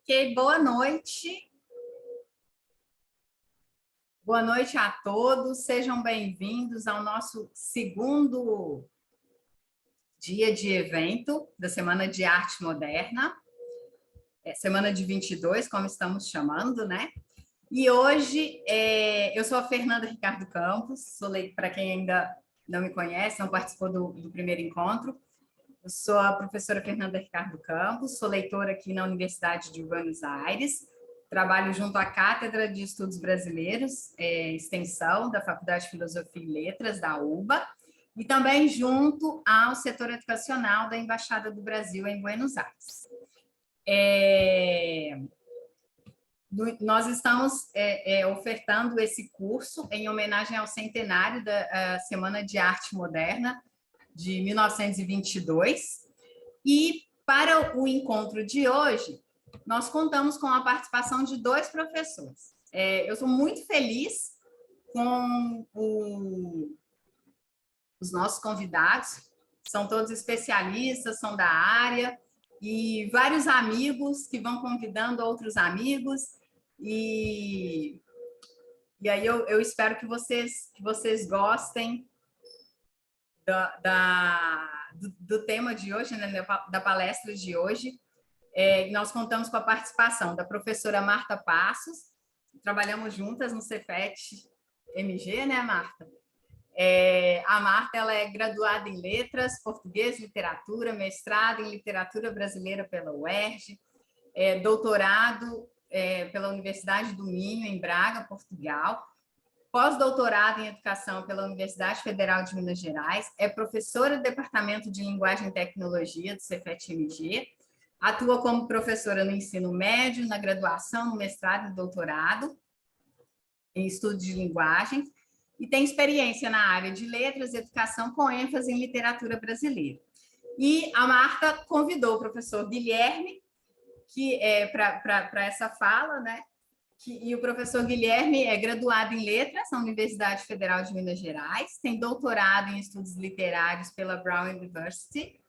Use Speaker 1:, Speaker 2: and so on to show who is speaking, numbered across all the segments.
Speaker 1: Ok, boa noite. Boa noite a todos, sejam bem-vindos ao nosso segundo dia de evento da Semana de Arte Moderna, Semana de 22, como estamos chamando, né? E hoje eu sou a Fernanda Ricardo Campos, para quem ainda não me conhece, não participou do primeiro encontro, eu sou a professora Fernanda Ricardo Campos, sou leitora aqui na Universidade de Buenos Aires, trabalho junto à Cátedra de Estudos Brasileiros, extensão da Faculdade de Filosofia e Letras, da UBA, e também junto ao setor educacional da Embaixada do Brasil em Buenos Aires. Nós estamos ofertando esse curso em homenagem ao centenário da Semana de Arte Moderna, de 1922, e para o encontro de hoje, nós contamos com a participação de dois professores. Eu sou muito feliz com os nossos convidados, são todos especialistas, são da área, e vários amigos que vão convidando outros amigos, e aí eu espero que vocês gostem do tema de hoje, né, da palestra de hoje. Nós contamos com a participação da professora Marta Passos, trabalhamos juntas no Cefet-MG, né, Marta? A Marta ela é graduada em Letras, Português e Literatura, mestrado em Literatura Brasileira pela UERJ, doutorado pela Universidade do Minho, em Braga, Portugal, pós-doutorado em Educação pela Universidade Federal de Minas Gerais, é professora do Departamento de Linguagem e Tecnologia do Cefet-MG, atua como professora no ensino médio, na graduação, no mestrado e doutorado em estudos de linguagem, e tem experiência na área de letras e educação com ênfase em literatura brasileira. E a Marta convidou o professor Guilherme para essa fala, né? E o professor Guilherme é graduado em Letras na Universidade Federal de Minas Gerais, tem doutorado em Estudos Literários pela Brown University,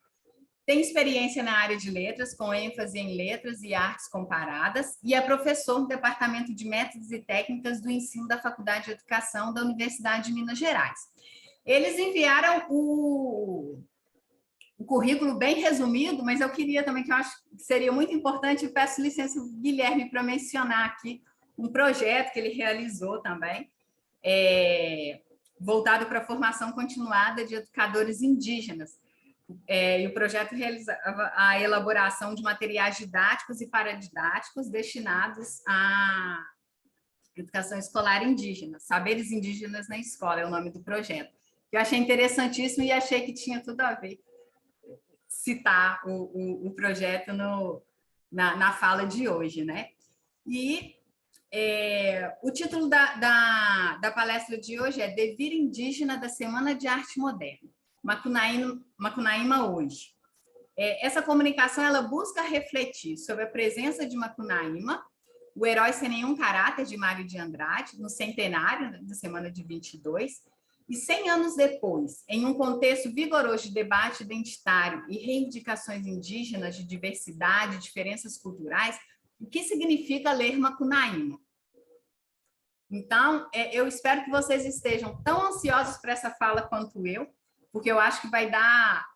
Speaker 1: tem experiência na área de letras, com ênfase em letras e artes comparadas, e é professor do Departamento de Métodos e Técnicas do Ensino da Faculdade de Educação da Universidade de Minas Gerais. Eles enviaram o currículo bem resumido, mas eu queria também, que eu acho que seria muito importante, eu peço licença, Guilherme, para mencionar aqui um projeto que ele realizou também, voltado para a formação continuada de educadores indígenas. E o projeto realizava a elaboração de materiais didáticos e paradidáticos destinados à educação escolar indígena. Saberes Indígenas na Escola é o nome do projeto. Eu achei interessantíssimo e achei que tinha tudo a ver citar o projeto na fala de hoje, né? E o título da palestra de hoje é Devir Indígena da Semana de Arte Moderna, Macunaíma hoje. Essa comunicação ela busca refletir sobre a presença de Macunaíma, o herói sem nenhum caráter de Mário de Andrade, no centenário da Semana de 22, e 100 anos depois, em um contexto vigoroso de debate identitário e reivindicações indígenas de diversidade e diferenças culturais, o que significa ler Macunaíma. Então, eu espero que vocês estejam tão ansiosos para essa fala quanto eu, porque eu acho que vai dar,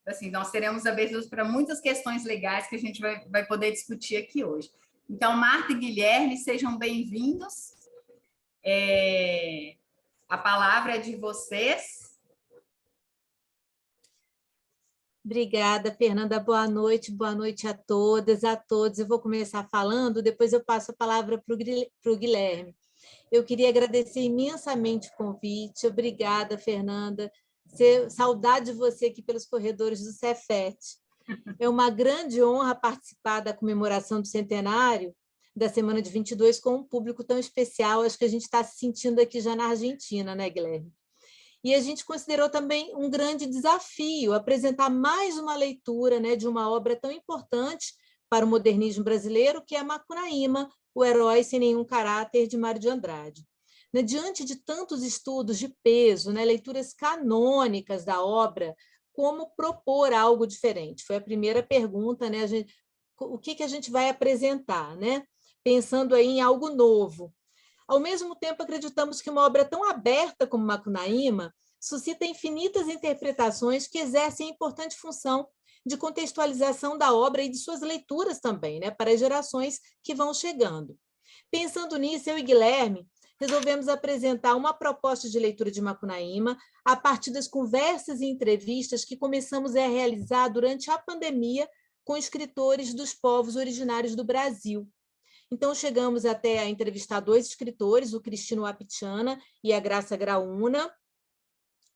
Speaker 1: assim, nós teremos abertura para muitas questões legais que a gente vai poder discutir aqui hoje. Então, Marta e Guilherme, sejam bem-vindos. A palavra é de vocês.
Speaker 2: Obrigada, Fernanda. Boa noite a todas, a todos. Eu vou começar falando, depois eu passo a palavra para o Guilherme. Eu queria agradecer imensamente o convite. Obrigada, Fernanda. Saudade de você aqui pelos corredores do Cefet. É uma grande honra participar da comemoração do centenário da Semana de 22 com um público tão especial. Acho que a gente está se sentindo aqui já na Argentina, né, Guilherme? E a gente considerou também um grande desafio apresentar mais uma leitura, né, de uma obra tão importante para o modernismo brasileiro, que é Macunaíma, o herói sem nenhum caráter, de Mário de Andrade. Diante de tantos estudos de peso, né, leituras canônicas da obra, como propor algo diferente? Foi a primeira pergunta, né? o que a gente vai apresentar, né? Pensando aí em algo novo. Ao mesmo tempo, acreditamos que uma obra tão aberta como Macunaíma suscita infinitas interpretações que exercem a importante função de contextualização da obra e de suas leituras também, né, para as gerações que vão chegando. Pensando nisso, eu e Guilherme resolvemos apresentar uma proposta de leitura de Macunaíma a partir das conversas e entrevistas que começamos a realizar durante a pandemia com escritores dos povos originários do Brasil. Então, chegamos até a entrevistar 2 escritores, o Cristino Apitiana e a Graça Graúna,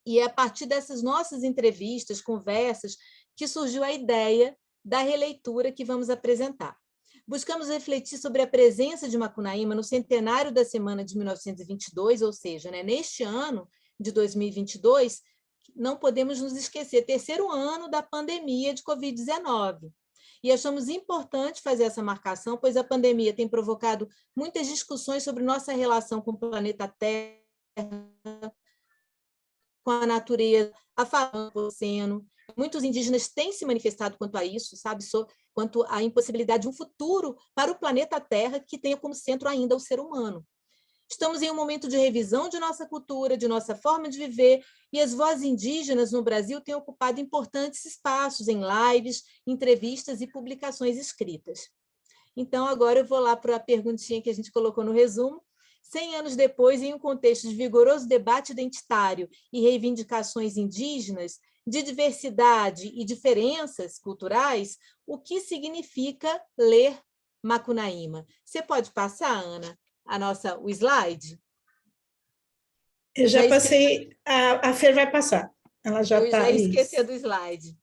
Speaker 2: e é a partir dessas nossas entrevistas, conversas, que surgiu a ideia da releitura que vamos apresentar. Buscamos refletir sobre a presença de Macunaíma no centenário da Semana de 1922, ou seja, né, neste ano de 2022, não podemos nos esquecer, terceiro ano da pandemia de Covid-19. E achamos importante fazer essa marcação, pois a pandemia tem provocado muitas discussões sobre nossa relação com o planeta Terra, com a natureza, a fauna, o oceano. Muitos indígenas têm se manifestado quanto a isso, sabe, quanto à impossibilidade de um futuro para o planeta Terra que tenha como centro ainda o ser humano. Estamos em um momento de revisão de nossa cultura, de nossa forma de viver, e as vozes indígenas no Brasil têm ocupado importantes espaços em lives, entrevistas e publicações escritas. Então, agora eu vou lá para a perguntinha que a gente colocou no resumo. 100 anos depois, em um contexto de vigoroso debate identitário e reivindicações indígenas, de diversidade e diferenças culturais, o que significa ler Macunaíma? Você pode passar, Ana, o slide?
Speaker 3: Eu já passei, a Fer vai passar. Ela já está.
Speaker 2: Eu já esqueci do slide.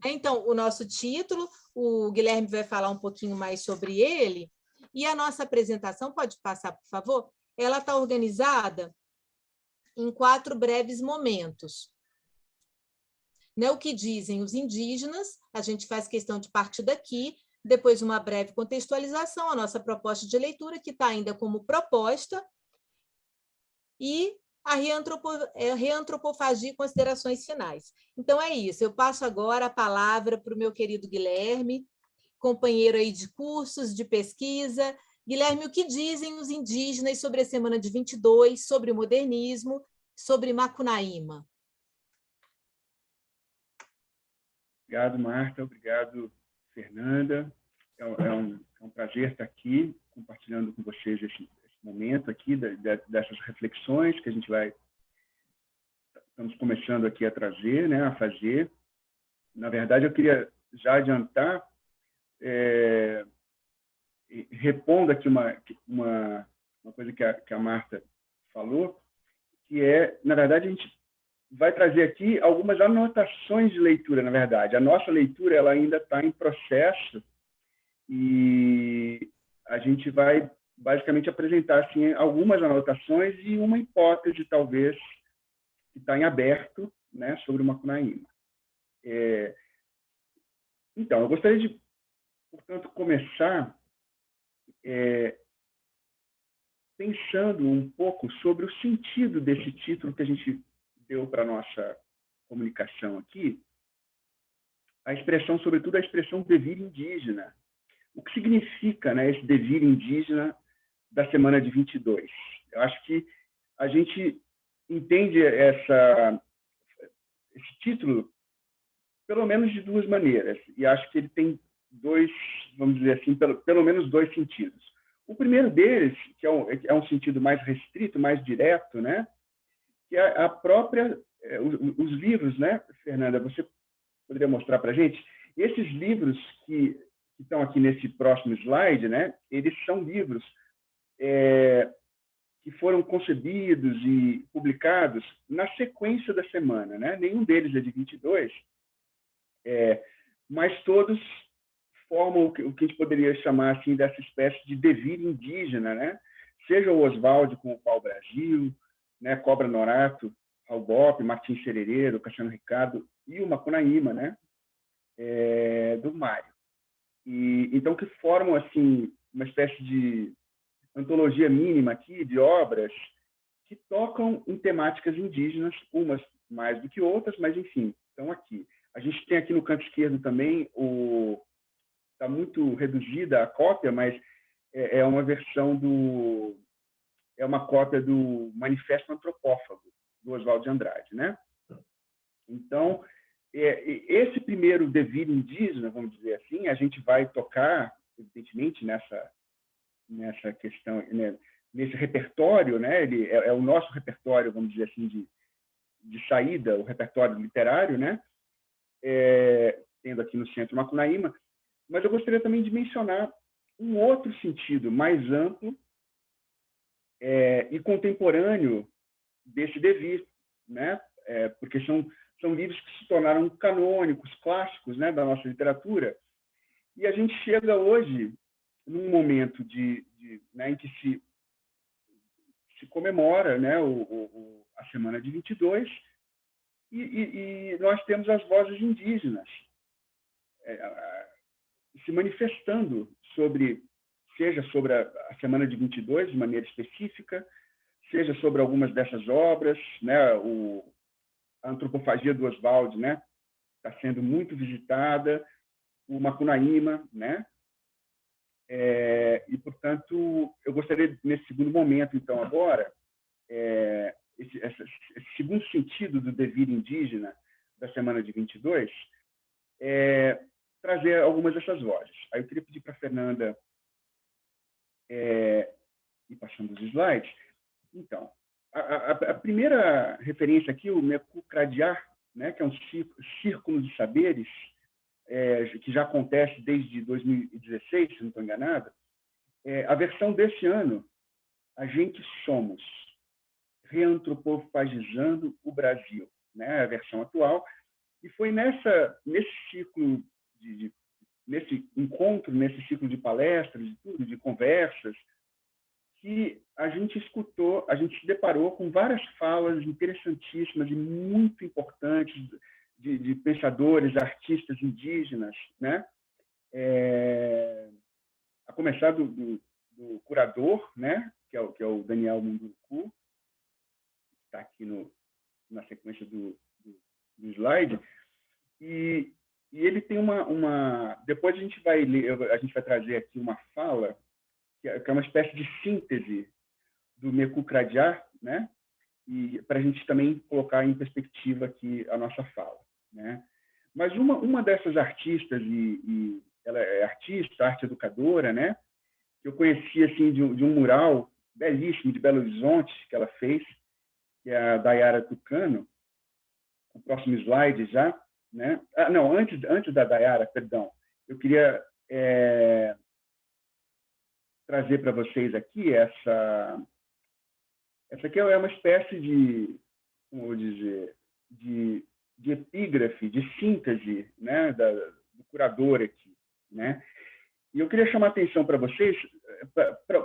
Speaker 2: Então, o nosso título, o Guilherme vai falar um pouquinho mais sobre ele, e a nossa apresentação, pode passar, por favor? Ela está organizada em 4 breves momentos. Né, o que dizem os indígenas, a gente faz questão de partir daqui, depois uma breve contextualização, a nossa proposta de leitura, que está ainda como proposta, e a reantropofagia e considerações finais. Então, é isso. Eu passo agora a palavra para o meu querido Guilherme, companheiro aí de cursos, de pesquisa. Guilherme, o que dizem os indígenas sobre a Semana de 22, sobre o modernismo, sobre Macunaíma?
Speaker 4: Obrigado, Marta. Obrigado, Fernanda. É um prazer estar aqui compartilhando com vocês esse momento aqui dessas reflexões que a gente estamos começando aqui a trazer, né, a fazer. Na verdade, eu queria já adiantar, repondo aqui uma coisa que a Marta falou, que na verdade, a gente vai trazer aqui algumas anotações de leitura, na verdade. A nossa leitura ela ainda está em processo e a gente vai basicamente apresentar assim, algumas anotações e uma hipótese, talvez, que está em aberto, né, sobre o Macunaíma. Então, eu gostaria de, portanto, começar pensando um pouco sobre o sentido desse título que a gente deu para a nossa comunicação aqui, a expressão, sobretudo a expressão devir indígena. O que significa, né, esse devir indígena da Semana de 22? Eu acho que a gente entende esse título pelo menos de 2 maneiras, e acho que ele tem 2, vamos dizer assim, pelo menos 2 sentidos. O primeiro deles, que é um sentido mais restrito, mais direto, né, que é a própria, os livros, né, Fernanda, você poderia mostrar para a gente? Esses livros que estão aqui nesse próximo slide, né, eles são livros que foram concebidos e publicados na sequência da semana, né? Nenhum deles é de 22, mas todos formam o que a gente poderia chamar assim dessa espécie de devir indígena, né? Seja o Oswald com o Pau Brasil, né? Cobra Norato, Raul Bopp, Martim Cerereiro, Cassiano Ricardo e o Macunaíma, né? Do Mário. E então que formam assim uma espécie de antologia mínima aqui de obras que tocam em temáticas indígenas, umas mais do que outras, mas enfim, estão aqui. A gente tem aqui no canto esquerdo também tá muito reduzida a cópia, mas é uma versão é uma cópia do Manifesto Antropófago, do Oswald de Andrade, né? Então, esse primeiro devir indígena, vamos dizer assim, a gente vai tocar, evidentemente, nessa questão, né, nesse repertório, né? Ele é o nosso repertório, vamos dizer assim, de saída, o repertório literário, né? Tendo aqui no Centro Macunaíma, mas eu gostaria também de mencionar um outro sentido mais amplo e contemporâneo desse devir, né? Porque são livros que se tornaram canônicos, clássicos, né, da nossa literatura, e a gente chega hoje num momento né, em que se comemora, né, a Semana de 22, e nós temos as vozes indígenas se manifestando seja sobre a Semana de 22, de maneira específica, seja sobre algumas dessas obras, né, a Antropofagia do Oswald, né, está sendo muito visitada, o Macunaíma, né, e, portanto, eu gostaria, nesse segundo momento, então, agora, esse segundo sentido do devir indígena da Semana de 22, trazer algumas dessas vozes. Aí eu queria pedir para a Fernanda ir passando os slides. Então, a primeira referência aqui, o Meku Kradiar, né, que é um círculo de saberes, que já acontece desde 2016, se não estou enganado. A versão desse ano, A Gente Somos, Reantropofagizando o Brasil, né, a versão atual. E foi nesse ciclo, nesse encontro, nesse ciclo de palestras, de conversas, que a gente se deparou com várias falas interessantíssimas e muito importantes de pensadores, artistas indígenas, né? A começar do curador, né? Que é o Daniel Munduruku, que está aqui na sequência do slide, e ele tem depois a gente vai trazer aqui uma fala que é uma espécie de síntese do Meku Kradiar, né? E para a gente também colocar em perspectiva aqui a nossa fala, né? Mas uma dessas artistas, e ela é artista, arte educadora, né? Que eu conheci assim de um mural belíssimo de Belo Horizonte que ela fez, que é a Dayara Tucano. O próximo slide já, né? Não, antes da Dayara, perdão, eu queria trazer para vocês aqui essa aqui é uma espécie de, como eu vou dizer, de epígrafe, de síntese, né, do curador aqui, né? E eu queria chamar a atenção para vocês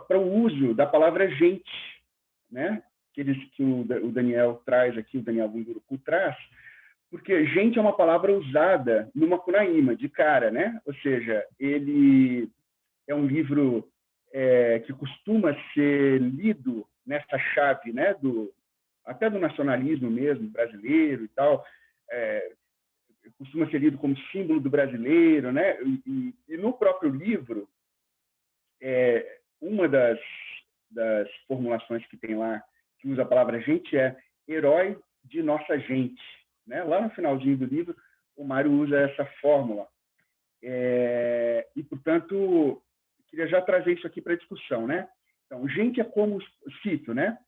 Speaker 4: para o uso da palavra gente, né? Que o Daniel traz aqui, o Daniel Munduruku traz, porque gente é uma palavra usada no Macunaíma, de cara, né? Ou seja, ele é um livro que costuma ser lido nessa chave, né, até do nacionalismo mesmo, brasileiro e tal, costuma ser lido como símbolo do brasileiro, né? E no próprio livro, uma das formulações que tem lá, que usa a palavra gente, é herói de nossa gente, né? Lá no finalzinho do livro, o Mário usa essa fórmula. E, portanto, queria já trazer isso aqui para a discussão, né? Então, gente é como, cito, né?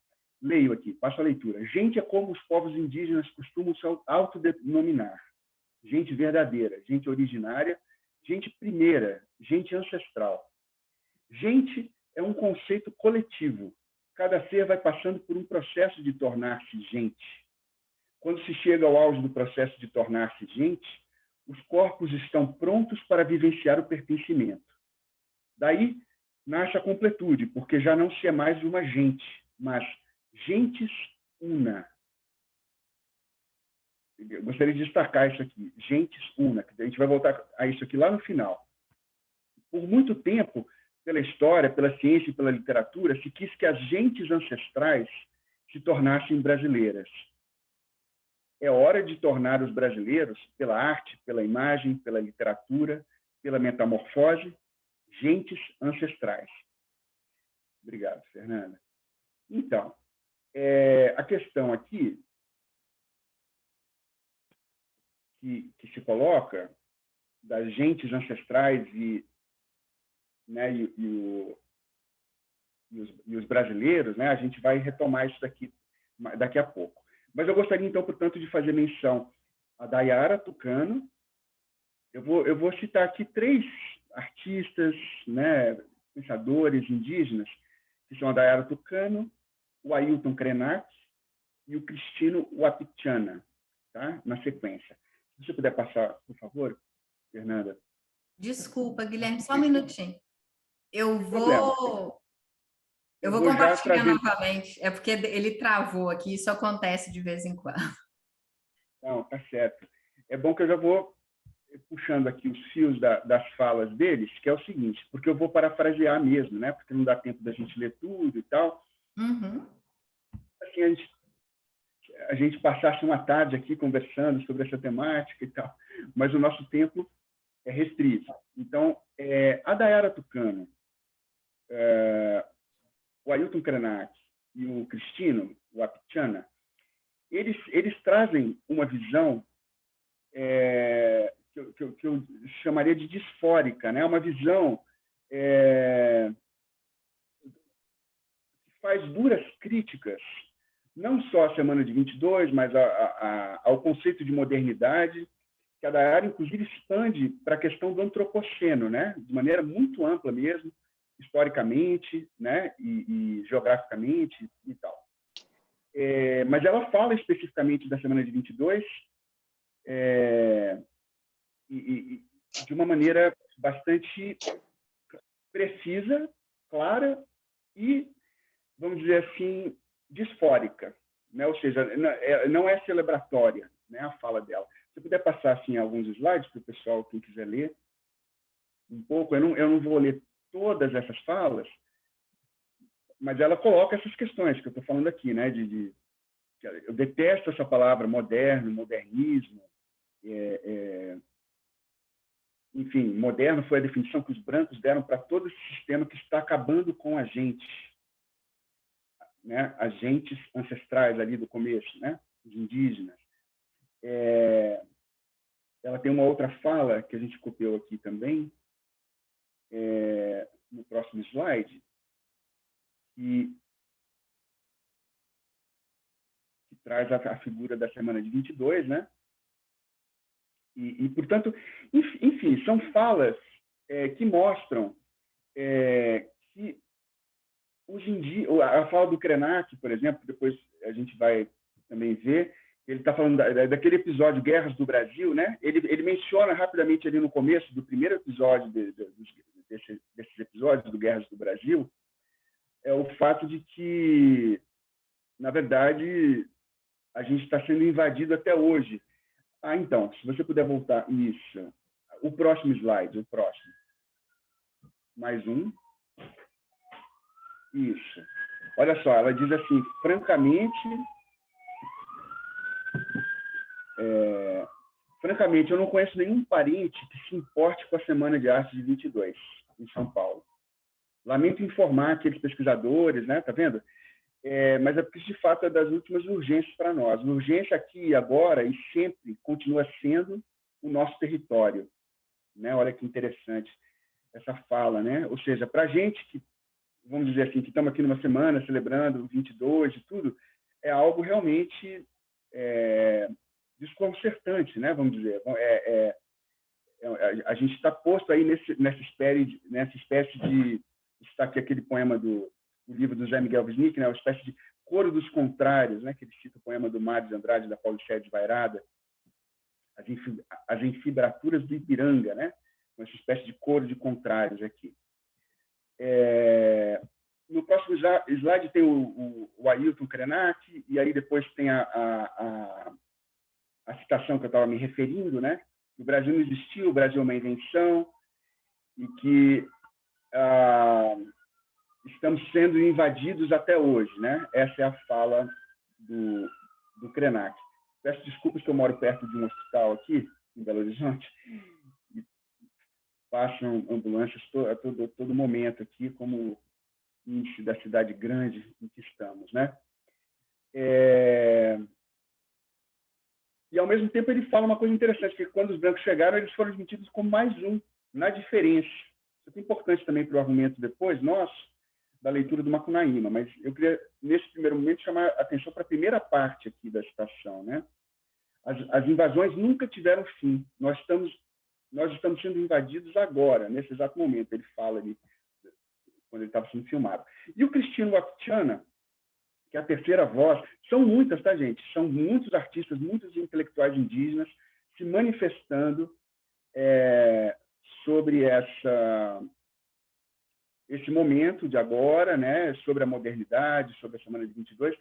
Speaker 4: Leio aqui, passo a leitura. Gente é como os povos indígenas costumam se autodenominar. Gente verdadeira, gente originária, gente primeira, gente ancestral. Gente é um conceito coletivo. Cada ser vai passando por um processo de tornar-se gente. Quando se chega ao auge do processo de tornar-se gente, os corpos estão prontos para vivenciar o pertencimento. Daí nasce a completude, porque já não se é mais uma gente, mas gentes una. Eu gostaria de destacar isso aqui, gentes una. A gente vai voltar a isso aqui lá no final. Por muito tempo, pela história, pela ciência e pela literatura, se quis que as gentes ancestrais se tornassem brasileiras. É hora de tornar os brasileiros, pela arte, pela imagem, pela literatura, pela metamorfose, gentes ancestrais. Obrigado, Fernanda. Então, a questão aqui que se coloca das gentes ancestrais né, e os brasileiros, né, a gente vai retomar isso daqui a pouco. Mas eu gostaria, então, portanto, de fazer menção a Dayara Tucano. Eu vou citar aqui 3 artistas, né, pensadores indígenas, que são a Dayara Tucano, o Ailton Krenak e o Cristino Wapichana, tá? Na sequência. Se você puder passar, por favor, Fernanda.
Speaker 1: Desculpa, Guilherme, só um minutinho. Eu vou
Speaker 4: vou
Speaker 1: compartilhar novamente. É porque ele travou aqui, isso acontece de vez em quando.
Speaker 4: Não, tá certo. É bom que eu já vou puxando aqui os fios das falas deles, que é o seguinte, porque eu vou parafrasear mesmo, né? Porque não dá tempo da gente ler tudo e tal.
Speaker 1: Uhum.
Speaker 4: Assim, a gente passasse uma tarde aqui conversando sobre essa temática e tal, mas o nosso tempo é restrito. Então, a Dayara Tucano, o Ailton Krenak e o Cristino Wapichana, eles trazem uma visão que eu chamaria de disfórica, né? Uma visão que faz duras críticas, não só à Semana de 22, mas ao conceito de modernidade, que a Dayara, inclusive, expande para a questão do antropoceno, né? De maneira muito ampla mesmo, historicamente, né? e geograficamente e tal. Mas ela fala especificamente da Semana de 22 de uma maneira bastante precisa, clara e, vamos dizer assim, disfórica, né? Ou seja, não é celebratória, né, a fala dela. Se puder passar assim, alguns slides para o pessoal, quem quiser ler um pouco, eu não vou ler todas essas falas, mas ela coloca essas questões que eu estou falando aqui, né? Eu detesto essa palavra moderno, modernismo. Enfim, moderno foi a definição que os brancos deram para todo esse sistema que está acabando com a gente, né? As gentes ancestrais ali do começo, né? Os indígenas. Ela tem uma outra fala que a gente copiou aqui também, no próximo slide, que traz a figura da Semana de 22, né? E portanto, enfim, são falas que mostram que a fala do Krenak, por exemplo, depois a gente vai também ver, ele está falando daquele episódio Guerras do Brasil, né? Ele menciona rapidamente ali no começo do primeiro episódio desses episódios do Guerras do Brasil, o fato de que, na verdade, a gente está sendo invadido até hoje. Então, se você puder voltar, isso. O próximo slide, o próximo. Mais um. Isso. Olha só, ela diz assim, francamente, eu não conheço nenhum parente que se importe com a Semana de Arte de 22, em São Paulo. Lamento informar aqueles pesquisadores, né? Tá vendo? Mas é porque, de fato, é das últimas urgências para nós. A urgência aqui, agora e sempre continua sendo o nosso território, né? Olha que interessante essa fala, né? Ou seja, para a gente que, vamos dizer assim, que estamos aqui numa semana celebrando o 22 e tudo, é algo realmente desconcertante, né? Vamos dizer. A gente está posto aí nessa espécie de... Está aqui aquele poema do livro do Zé Miguel Wisnik, né? Uma espécie de coro dos contrários, né? Que ele cita o poema do Mário de Andrade, da Paulicéia de Vairada, as enfibraturas do Ipiranga, né? Uma espécie de coro de contrários aqui. No próximo slide tem o Ailton Krenak, e aí depois tem a citação que eu estava me referindo, né? O Brasil não existiu, o Brasil é uma invenção, e que estamos sendo invadidos até hoje, né? Essa é a fala do Krenak. Peço desculpas que eu moro perto de um hospital aqui, em Belo Horizonte, e passam ambulâncias a todo momento aqui, como índice da cidade grande em que estamos, né? E, ao mesmo tempo, ele fala uma coisa interessante, que quando os brancos chegaram, eles foram admitidos como mais um, na diferença. Isso é importante também para o argumento depois nosso, da leitura do Macunaíma, mas eu queria, nesse primeiro momento, chamar a atenção para a primeira parte aqui da citação, né? As invasões nunca tiveram fim. Nós estamos sendo invadidos agora, nesse exato momento. Ele fala ali, quando ele estava sendo filmado. E o Cristino Wapichana, que é a terceira voz, são muitas, tá, gente? São muitos artistas, muitos intelectuais indígenas se manifestando sobre esse momento de agora, né? Sobre a modernidade, sobre a Semana de 22,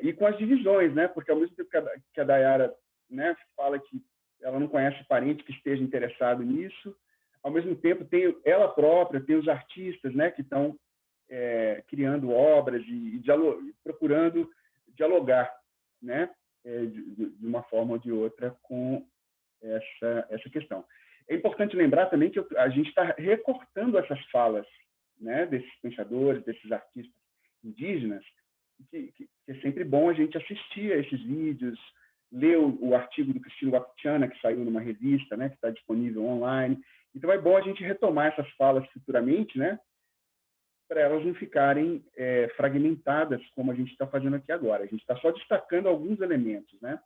Speaker 4: e com as divisões, né? Porque, ao mesmo tempo que a Dayara, né, fala que ela não conhece parente que esteja interessado nisso, ao mesmo tempo tem ela própria, tem os artistas, né, que estão criando obras e procurando dialogar, né, de uma forma ou de outra com essa questão. É importante lembrar também que a gente está recortando essas falas, né, desses pensadores, desses artistas indígenas, que é sempre bom a gente assistir a esses vídeos, ler o artigo do Cristino Wapichana, que saiu numa revista, né, que está disponível online. Então, é bom a gente retomar essas falas futuramente, né, para elas não ficarem fragmentadas, como a gente está fazendo aqui agora. A gente está só destacando alguns elementos, né?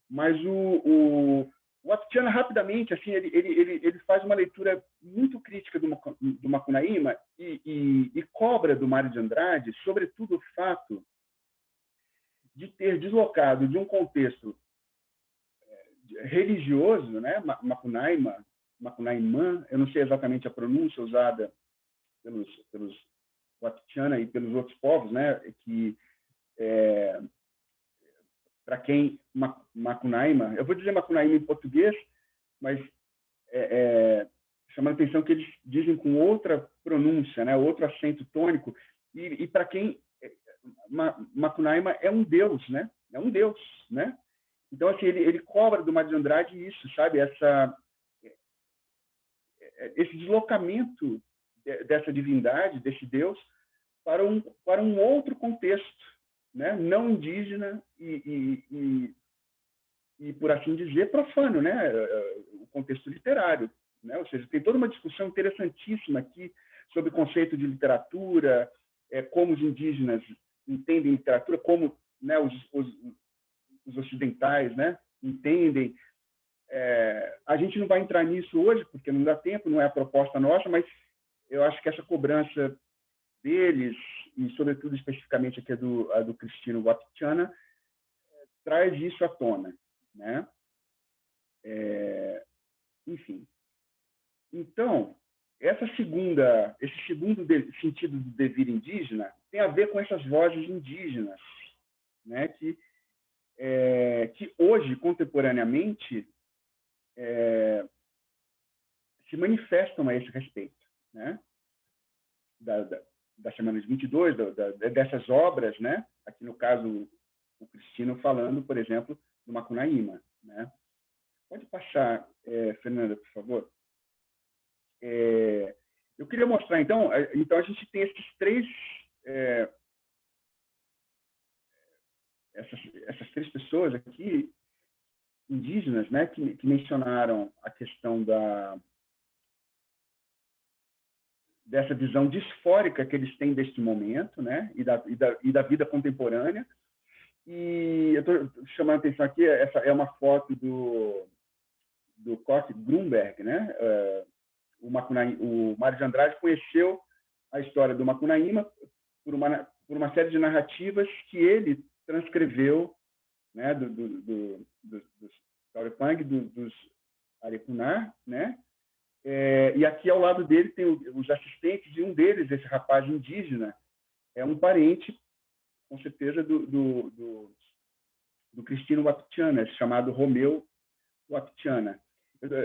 Speaker 4: Mas o Wapichana, rapidamente, assim, ele faz uma leitura muito crítica do Macunaíma e cobra do Mário de Andrade, sobretudo, o fato de ter deslocado de um contexto religioso, né, Macunaíma, eu não sei exatamente a pronúncia usada pelos Wapichana e pelos outros povos, né, que para quem Macunaíma, eu vou dizer Macunaíma em português, mas chamando a atenção que eles dizem com outra pronúncia, né, outro acento tônico, e para quem Macunaíma é um deus, né? É um deus, né? Então, assim, ele cobra do Mário de Andrade isso, sabe? Esse deslocamento dessa divindade, desse deus, para um outro contexto, né? Não indígena e, por assim dizer, profano, né? O contexto literário, né? Ou seja, tem toda uma discussão interessantíssima aqui sobre o conceito de literatura, como os indígenas entendem literatura, como, né, os ocidentais, né, entendem. A gente não vai entrar nisso hoje, porque não dá tempo, não é a proposta nossa, mas eu acho que essa cobrança deles, e sobretudo especificamente aqui a do Cristino Wapichana, traz isso à tona, né? Enfim. Então, esse segundo sentido do devir indígena tem a ver com essas vozes indígenas, né, que hoje, contemporaneamente, se manifestam a esse respeito, né, da Semana de 22, dessas obras, né, aqui no caso o Cristino falando, por exemplo, do Macunaíma, né. Pode passar, Fernanda, por favor. Eu queria mostrar, então a gente tem esses três, essas três pessoas aqui, indígenas, né, que mencionaram a questão dessa visão disfórica que eles têm deste momento, né, e da vida contemporânea. E eu estou chamando a atenção aqui, essa é uma foto do Koch Grunberg, né? O Mário de Andrade conheceu a história do Macunaíma por uma série de narrativas que ele transcreveu, né, dos Taurepang, dos Arecuná, né? E aqui ao lado dele tem os assistentes, e um deles, esse rapaz indígena, é um parente, com certeza, do Cristino Wapichana, chamado Romeu Wapichana.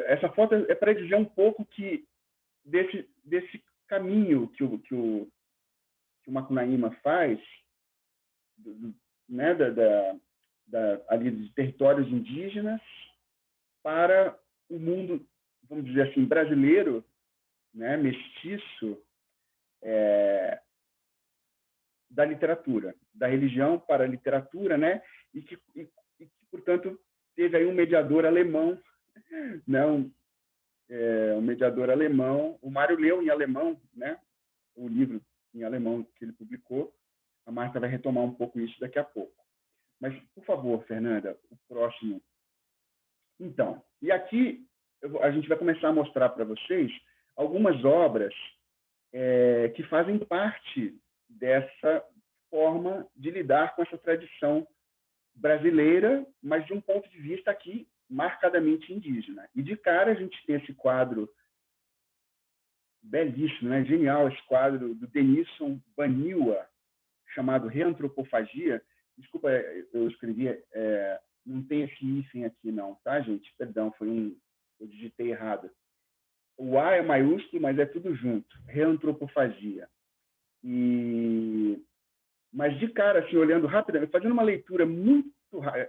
Speaker 4: Essa foto é para dizer um pouco que desse caminho que o Macunaíma faz, né, ali de territórios indígenas para o mundo vamos dizer assim, brasileiro, né, mestiço, da literatura, da religião para a literatura, né, e que, portanto, teve aí um mediador alemão, né, um mediador alemão. O Mário leu em alemão, né, o livro em alemão que ele publicou. A Marta vai retomar um pouco isso daqui a pouco. Mas, por favor, Fernanda, o próximo. Então, e aqui a gente vai começar a mostrar para vocês algumas obras que fazem parte dessa forma de lidar com essa tradição brasileira, mas de um ponto de vista aqui marcadamente indígena. E de cara a gente tem esse quadro belíssimo, né? Genial, esse quadro do Denilson Baniwa, chamado Reantropofagia. Desculpa, eu escrevi, não tem esse hífen aqui não, tá, gente? Perdão, eu digitei errado. O A é maiúsculo, mas é tudo junto. Reantropofagia. Mas de cara, assim, olhando rapidamente, fazendo uma leitura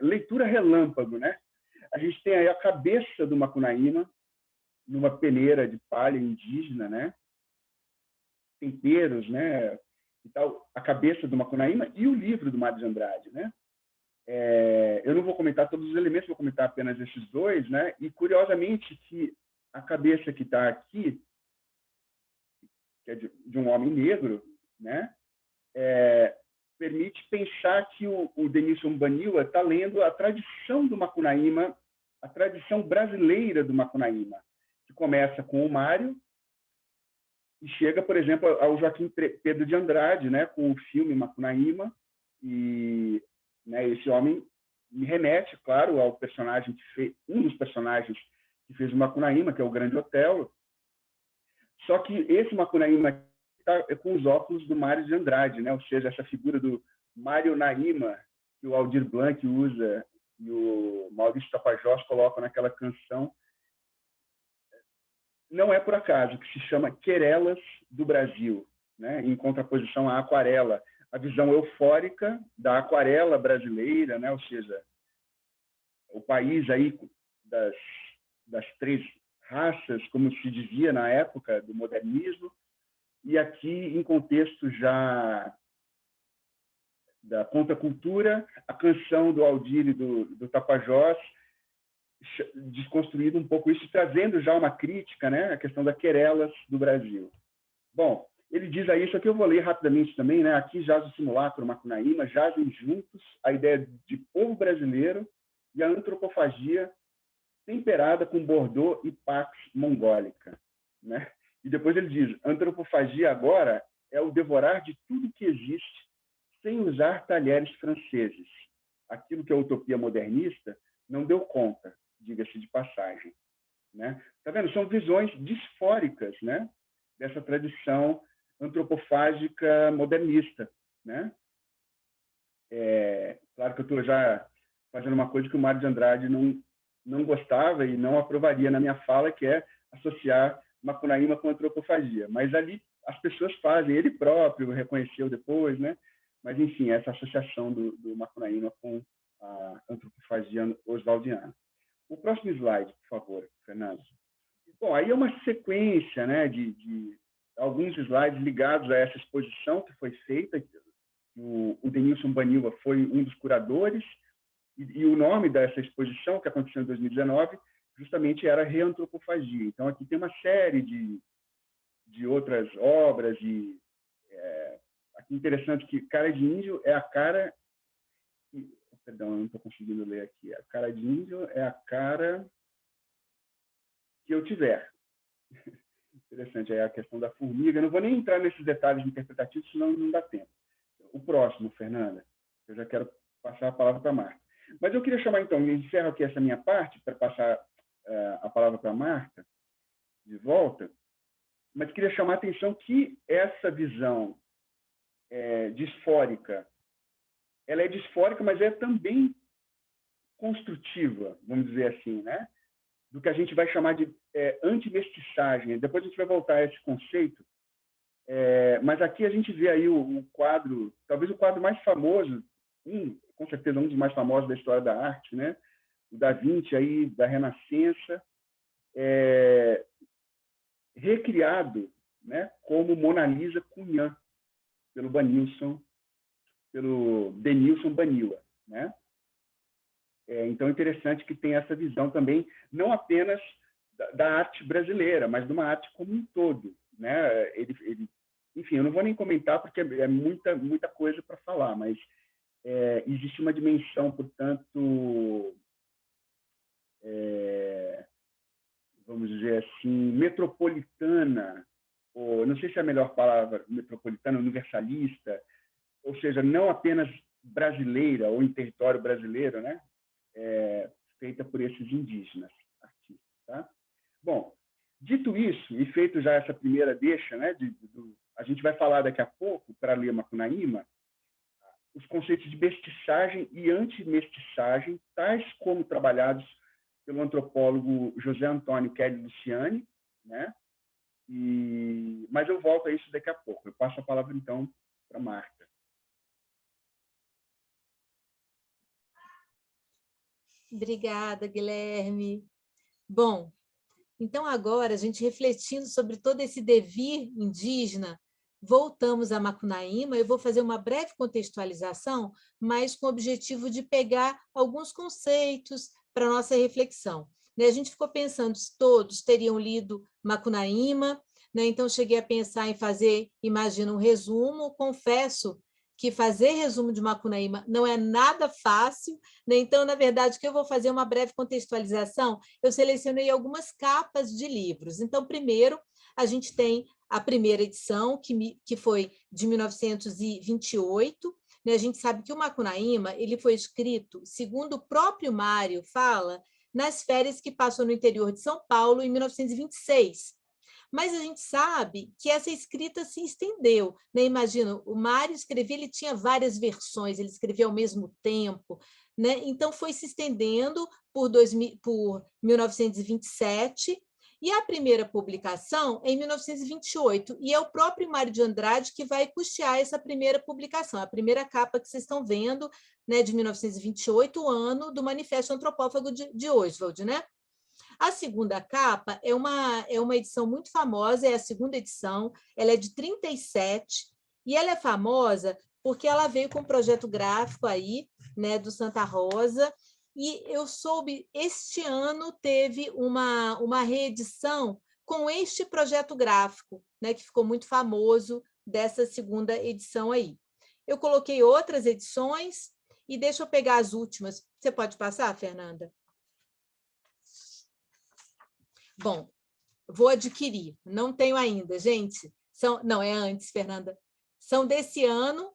Speaker 4: leitura relâmpago, né? A gente tem aí a cabeça do Macunaíma, numa peneira de palha indígena, né? Temperos, né? E tal, a cabeça do Macunaíma e o livro do Mário de Andrade, né? Eu não vou comentar todos os elementos, vou comentar apenas esses dois, né? E curiosamente que a cabeça que está aqui, que é de um homem negro, né? Permite pensar que o Denilson Baniwa está lendo a tradição do Macunaíma, a tradição brasileira do Macunaíma, que começa com o Mário e chega, por exemplo, ao Joaquim Pedro de Andrade, né, com o filme Macunaíma. E, né, esse homem me remete, claro, ao personagem que fez, um dos personagens que fez o Macunaíma, que é o Grande Otelo. Só que esse Macunaíma está com os óculos do Mário de Andrade, né? Ou seja, essa figura do Mário Naíma, que o Aldir Blanc usa e o Maurício Tapajós coloca naquela canção, não é por acaso, que se chama Querelas do Brasil, né? Em contraposição à aquarela, a visão eufórica da aquarela brasileira, né? Ou seja, o país aí das três raças, como se dizia na época do modernismo, e aqui em contexto já da contracultura, a canção do Aldir e do Tapajós, desconstruindo um pouco isso, trazendo já uma crítica, né, a questão das querelas do Brasil. Bom, ele diz aí, isso aqui eu vou ler rapidamente também, né, aqui jaz o simulacro Macunaíma, jazem juntos a ideia de povo brasileiro e a antropofagia temperada com Bordeaux e Pax mongólica, né? E depois ele diz, antropofagia agora é o devorar de tudo que existe sem usar talheres franceses. Aquilo que a utopia modernista não deu conta, diga-se de passagem, né? Tá vendo? São visões disfóricas, né? Dessa tradição antropofágica modernista, né? Claro que eu estou já fazendo uma coisa que o Mário de Andrade não gostava e não aprovaria na minha fala, que é associar Macunaíma com antropofagia. Mas ali as pessoas fazem, ele próprio reconheceu depois, né? Mas, enfim, essa associação do Macunaíma com a antropofagia oswaldiana. O próximo slide, por favor, Fernando. Bom, aí é uma sequência, né, de alguns slides ligados a essa exposição que foi feita. O Denilson Baniwa foi um dos curadores, e o nome dessa exposição, que aconteceu em 2019, justamente era Reantropofagia. Então, aqui tem uma série de outras obras. Aqui interessante que cara de índio é a cara... Perdão, eu não estou conseguindo ler aqui. A cara de índio é a cara que eu tiver. Interessante, aí a questão da formiga. Eu não vou nem entrar nesses detalhes interpretativos, senão não dá tempo. O próximo, Fernanda. Eu já quero passar a palavra para a Marta. Mas eu queria chamar, então, eu encerro aqui essa minha parte para passar a palavra para a Marta de volta, mas queria chamar a atenção que essa visão disfórica, ela é disfórica, mas é também construtiva, vamos dizer assim, né? Do que a gente vai chamar de antimestiçagem. Depois a gente vai voltar a esse conceito, mas aqui a gente vê aí o quadro, talvez o quadro mais famoso, com certeza um dos mais famosos da história da arte, né? O Da Vinci aí da Renascença, recriado, né, como Mona Lisa Cunhã, pelo Denilson Baniwa, né? Então, é interessante que tem essa visão também, não apenas da arte brasileira, mas de uma arte como um todo, né? Enfim, eu não vou nem comentar porque é muita coisa para falar, mas existe uma dimensão, portanto, vamos dizer assim, metropolitana, ou não sei se é a melhor palavra, metropolitana, universalista, ou seja, não apenas brasileira ou em território brasileiro, né? Feita por esses indígenas artistas. Tá? Bom, dito isso, e feito já essa primeira deixa, né, a gente vai falar daqui a pouco, para ler Macunaíma, os conceitos de mestiçagem e antimestiçagem, tais como trabalhados pelo antropólogo José Antônio Kelly Luciani, né? Mas eu volto a isso daqui a pouco. Eu passo a palavra, então, para a Marta.
Speaker 2: Obrigada, Guilherme. Bom, então agora, a gente refletindo sobre todo esse devir indígena, voltamos a Macunaíma. Eu vou fazer uma breve contextualização, mas com o objetivo de pegar alguns conceitos para a nossa reflexão. A gente ficou pensando se todos teriam lido Macunaíma, né? Então cheguei a pensar em fazer, imagina, um resumo. Confesso que fazer resumo de Macunaíma não é nada fácil, né? Então, na verdade, o que eu vou fazer é uma breve contextualização. Eu selecionei algumas capas de livros. Então, primeiro, a gente tem a primeira edição, que foi de 1928. Né? A gente sabe que o Macunaíma ele foi escrito, segundo o próprio Mário fala, nas férias que passou no interior de São Paulo, em 1926. Mas a gente sabe que essa escrita se estendeu. Né? Imagina, o Mário escrevia, ele tinha várias versões, ele escrevia ao mesmo tempo. Né? Então, foi se estendendo por 1927, e a primeira publicação é em 1928, e é o próprio Mário de Andrade que vai custear essa primeira publicação, a primeira capa que vocês estão vendo, né, de 1928, o ano do Manifesto Antropófago de Oswald, né? A segunda capa é uma edição muito famosa, é a segunda edição, ela é de 37, e ela é famosa porque ela veio com um projeto gráfico aí, né, do Santa Rosa, e eu soube, este ano teve uma reedição com este projeto gráfico, né, que ficou muito famoso dessa segunda edição aí. Eu coloquei outras edições, e deixa eu pegar as últimas. Você pode passar, Fernanda? Bom, vou adquirir, não tenho ainda, gente. Não, é antes, Fernanda. São desse ano,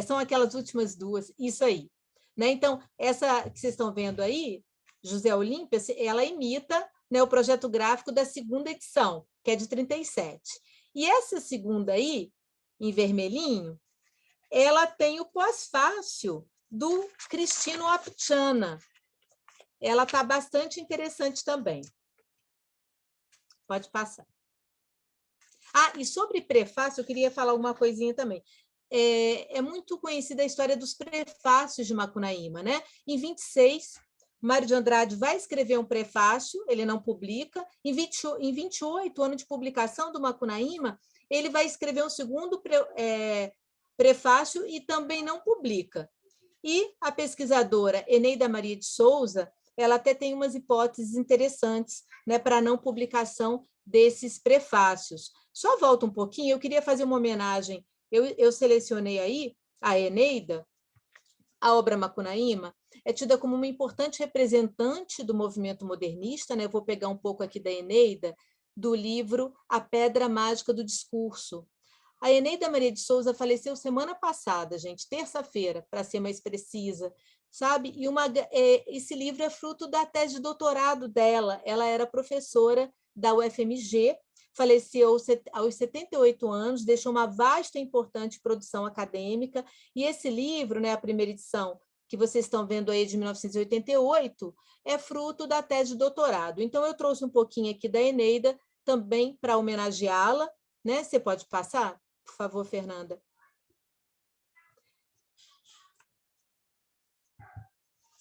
Speaker 2: são aquelas últimas duas, isso aí. Né? Então, essa que vocês estão vendo aí, José Olímpia, ela imita, né, o projeto gráfico da segunda edição, que é de 37. E essa segunda aí, em vermelhinho, ela tem o pós-fácil do Cristino Apchana. Ela está bastante interessante também. Pode passar. E sobre prefácio, eu queria falar uma coisinha também. É muito conhecida a história dos prefácios de Macunaíma, né? Em 26, Mário de Andrade vai escrever um prefácio, ele não publica. Em 28, ano de publicação do Macunaíma, ele vai escrever um segundo prefácio e também não publica. E a pesquisadora Eneida Maria de Souza, ela até tem umas hipóteses interessantes, né, para a não publicação desses prefácios. Só volta um pouquinho, eu queria fazer uma homenagem. Eu selecionei aí a Eneida. A obra Macunaíma é tida como uma importante representante do movimento modernista, né? Eu vou pegar um pouco aqui da Eneida, do livro A Pedra Mágica do Discurso. A Eneida Maria de Souza faleceu semana passada, gente, terça-feira, para ser mais precisa, sabe? E esse livro é fruto da tese de doutorado dela. Ela era professora da UFMG, faleceu aos 78 anos, deixou uma vasta e importante produção acadêmica, e esse livro, né, a primeira edição, que vocês estão vendo aí de 1988, é fruto da tese de doutorado. Então, eu trouxe um pouquinho aqui da Eneida, também para homenageá-la, né? Você pode passar, por favor, Fernanda?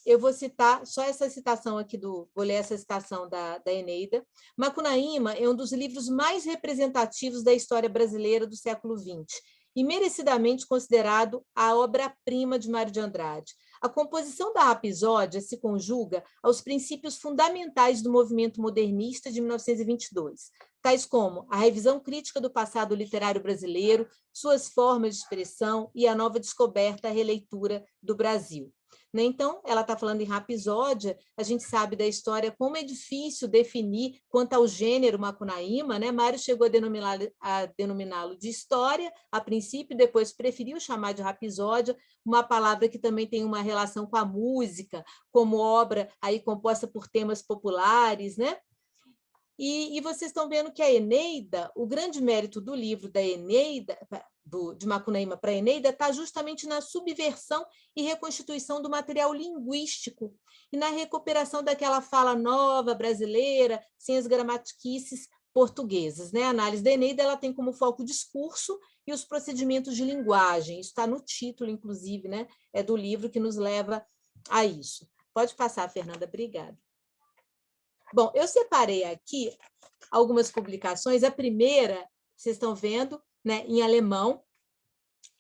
Speaker 2: eu vou citar só essa citação aqui, vou ler essa citação da Eneida. Macunaíma é um dos livros mais representativos da história brasileira do século XX e merecidamente considerado a obra-prima de Mário de Andrade. A composição da Rapisódia se conjuga aos princípios fundamentais do movimento modernista de 1922, tais como a revisão crítica do passado literário brasileiro, suas formas de expressão e a nova descoberta, a releitura do Brasil. Então, ela está falando em Rapisódia, a gente sabe da história como é difícil definir quanto ao gênero Macunaíma, né? Mário chegou a denominá-lo de história, a princípio, depois preferiu chamar de Rapisódia, uma palavra que também tem uma relação com a música, como obra aí composta por temas populares, né? E vocês estão vendo que a Eneida, o grande mérito do livro da Eneida, de Macunaíma para a Eneida, está justamente na subversão e reconstituição do material linguístico e na recuperação daquela fala nova brasileira, sem as gramatiquices portuguesas. Né? A análise da Eneida ela tem como foco o discurso e os procedimentos de linguagem. Isso está no título, inclusive, né? É do livro que nos leva a isso. Pode passar, Fernanda, obrigada. Bom, eu separei aqui algumas publicações. A primeira, vocês estão vendo, né, em alemão,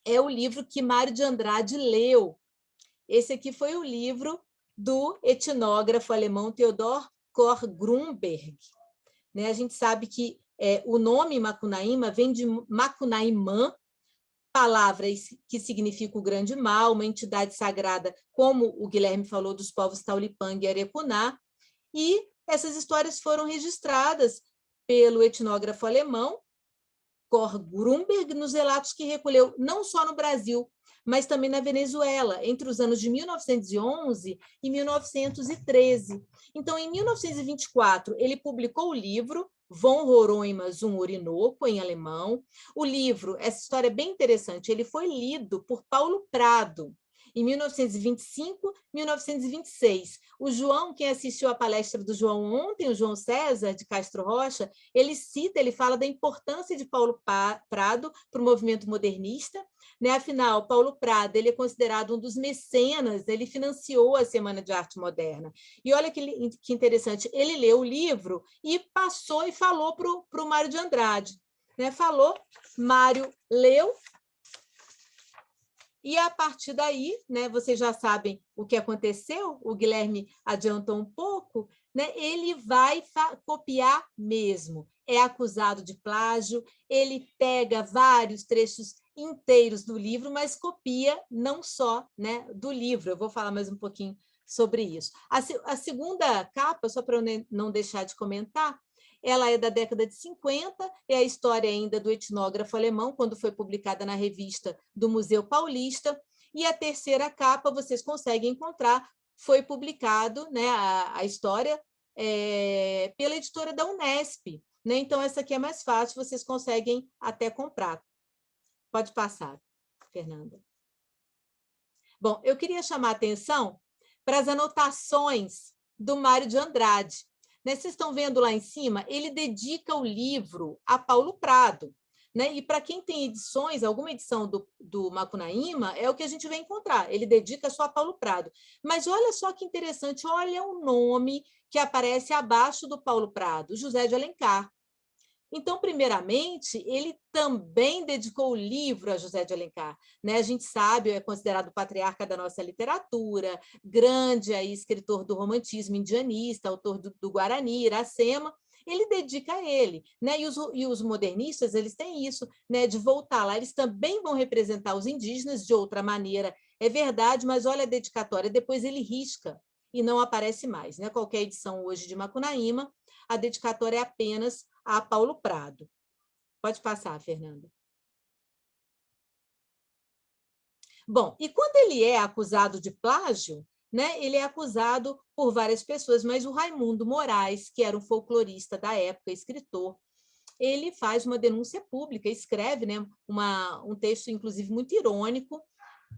Speaker 2: é o livro que Mário de Andrade leu. Esse aqui foi o livro do etnógrafo alemão Theodor Koch-Grünberg. Né, a gente sabe que o nome Macunaíma vem de Macunaímã, palavra que significa o grande mal, uma entidade sagrada, como o Guilherme falou, dos povos Taulipang e Arecuná, e essas histórias foram registradas pelo etnógrafo alemão Koch-Grünberg nos relatos que recolheu não só no Brasil, mas também na Venezuela, entre os anos de 1911 e 1913. Então, em 1924, ele publicou o livro Von Roraima zum Orinoco, em alemão. O livro, essa história é bem interessante, ele foi lido por Paulo Prado, em 1925, 1926. O João, quem assistiu à palestra do João ontem, o João César de Castro Rocha, ele fala da importância de Paulo Prado para o movimento modernista. Né? Afinal, Paulo Prado ele é considerado um dos mecenas, ele financiou a Semana de Arte Moderna. E olha que interessante, ele leu o livro e passou e falou para o Mário de Andrade. Né? Falou, Mário leu, e, a partir daí, né, vocês já sabem o que aconteceu, o Guilherme adiantou um pouco, né, ele vai copiar mesmo. É acusado de plágio, ele pega vários trechos inteiros do livro, mas copia não só, né, do livro. Eu vou falar mais um pouquinho sobre isso. A segunda capa, só para eu não deixar de comentar, ela é da década de 50, é a história ainda do etnógrafo alemão, quando foi publicada na revista do Museu Paulista, e a terceira capa, vocês conseguem encontrar, foi publicado, né, a história pela editora da Unesp. Né? Então, essa aqui é mais fácil, vocês conseguem até comprar. Pode passar, Fernanda. Bom, eu queria chamar a atenção para as anotações do Mário de Andrade. Né? Vocês estão vendo lá em cima, ele dedica o livro a Paulo Prado. Né? E para quem tem edições, alguma edição do Macunaíma, é o que a gente vai encontrar. Ele dedica só a Paulo Prado. Mas olha só que interessante, olha o nome que aparece abaixo do Paulo Prado, José de Alencar. Então, primeiramente, ele também dedicou o livro a José de Alencar. Né? A gente sabe, é considerado o patriarca da nossa literatura, grande aí, escritor do romantismo indianista, autor do Guarani, Iracema, ele dedica a ele. Né? E os modernistas, eles têm isso, né? De voltar lá, eles também vão representar os indígenas de outra maneira, é verdade, mas olha a dedicatória, depois ele risca e não aparece mais. Né? Qualquer edição hoje de Macunaíma, a dedicatória é apenas a Paulo Prado. Pode passar, Fernanda. Bom, e quando ele é acusado de plágio, né, ele é acusado por várias pessoas, mas o Raimundo Moraes, que era um folclorista da época, escritor, ele faz uma denúncia pública, escreve, né, um texto, inclusive, muito irônico,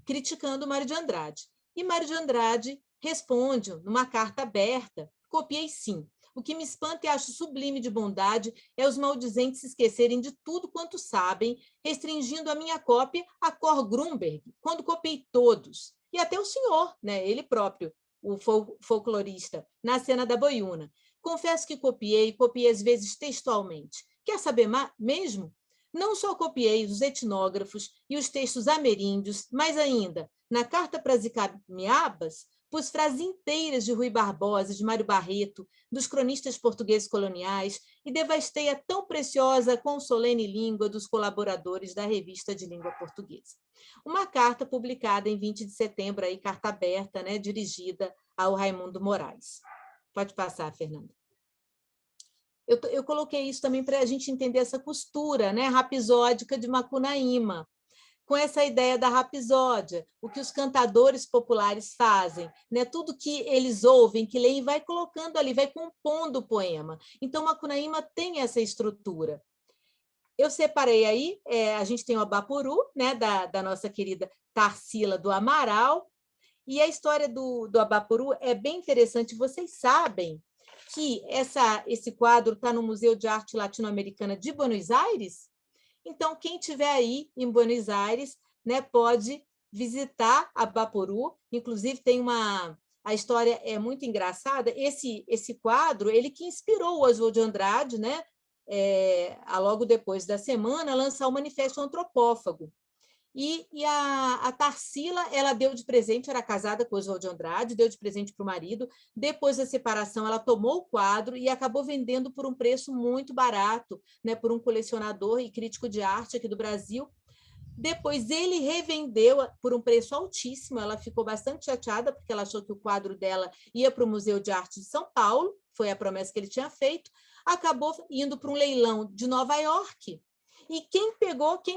Speaker 2: criticando Mário de Andrade. E Mário de Andrade responde numa carta aberta, copiei sim. O que me espanta e acho sublime de bondade é os maldizentes se esquecerem de tudo quanto sabem, restringindo a minha cópia a Koch-Grünberg, quando copiei todos. E até o senhor, né, ele próprio, o folclorista, na cena da boiúna. Confesso que copiei às vezes textualmente. Quer saber mesmo? Não só copiei os etnógrafos e os textos ameríndios, mas ainda, na Carta para as Icamiabas, pus frases inteiras de Rui Barbosa, de Mário Barreto, dos cronistas portugueses coloniais, e devastei a tão preciosa consolene língua dos colaboradores da Revista de Língua Portuguesa. Uma carta publicada em 20 de setembro, aí, carta aberta, né, dirigida ao Raimundo Moraes. Pode passar, Fernanda. Eu coloquei isso também para a gente entender essa costura, né, rapisódica de Macunaíma, com essa ideia da rapisódia, o que os cantadores populares fazem, né? Tudo que eles ouvem, que leem, vai colocando ali, vai compondo o poema. Então, Macunaíma tem essa estrutura. Eu separei aí, a gente tem o Abapuru, né, da nossa querida Tarsila do Amaral, e a história do Abapuru é bem interessante. Vocês sabem que esse quadro está no Museu de Arte Latino-Americana de Buenos Aires? Então, quem estiver aí em Buenos Aires, né, pode visitar Abapuru. Inclusive, a história é muito engraçada. Esse quadro, ele que inspirou o Oswald de Andrade, né, logo depois da semana, a lançar o Manifesto Antropófago. E a Tarsila, ela deu de presente, era casada com o Oswald de Andrade, deu de presente para o marido. Depois da separação, ela tomou o quadro e acabou vendendo por um preço muito barato, né, por um colecionador e crítico de arte aqui do Brasil. Depois ele revendeu por um preço altíssimo, ela ficou bastante chateada, porque ela achou que o quadro dela ia para o Museu de Arte de São Paulo, foi a promessa que ele tinha feito, acabou indo para um leilão de Nova York. E quem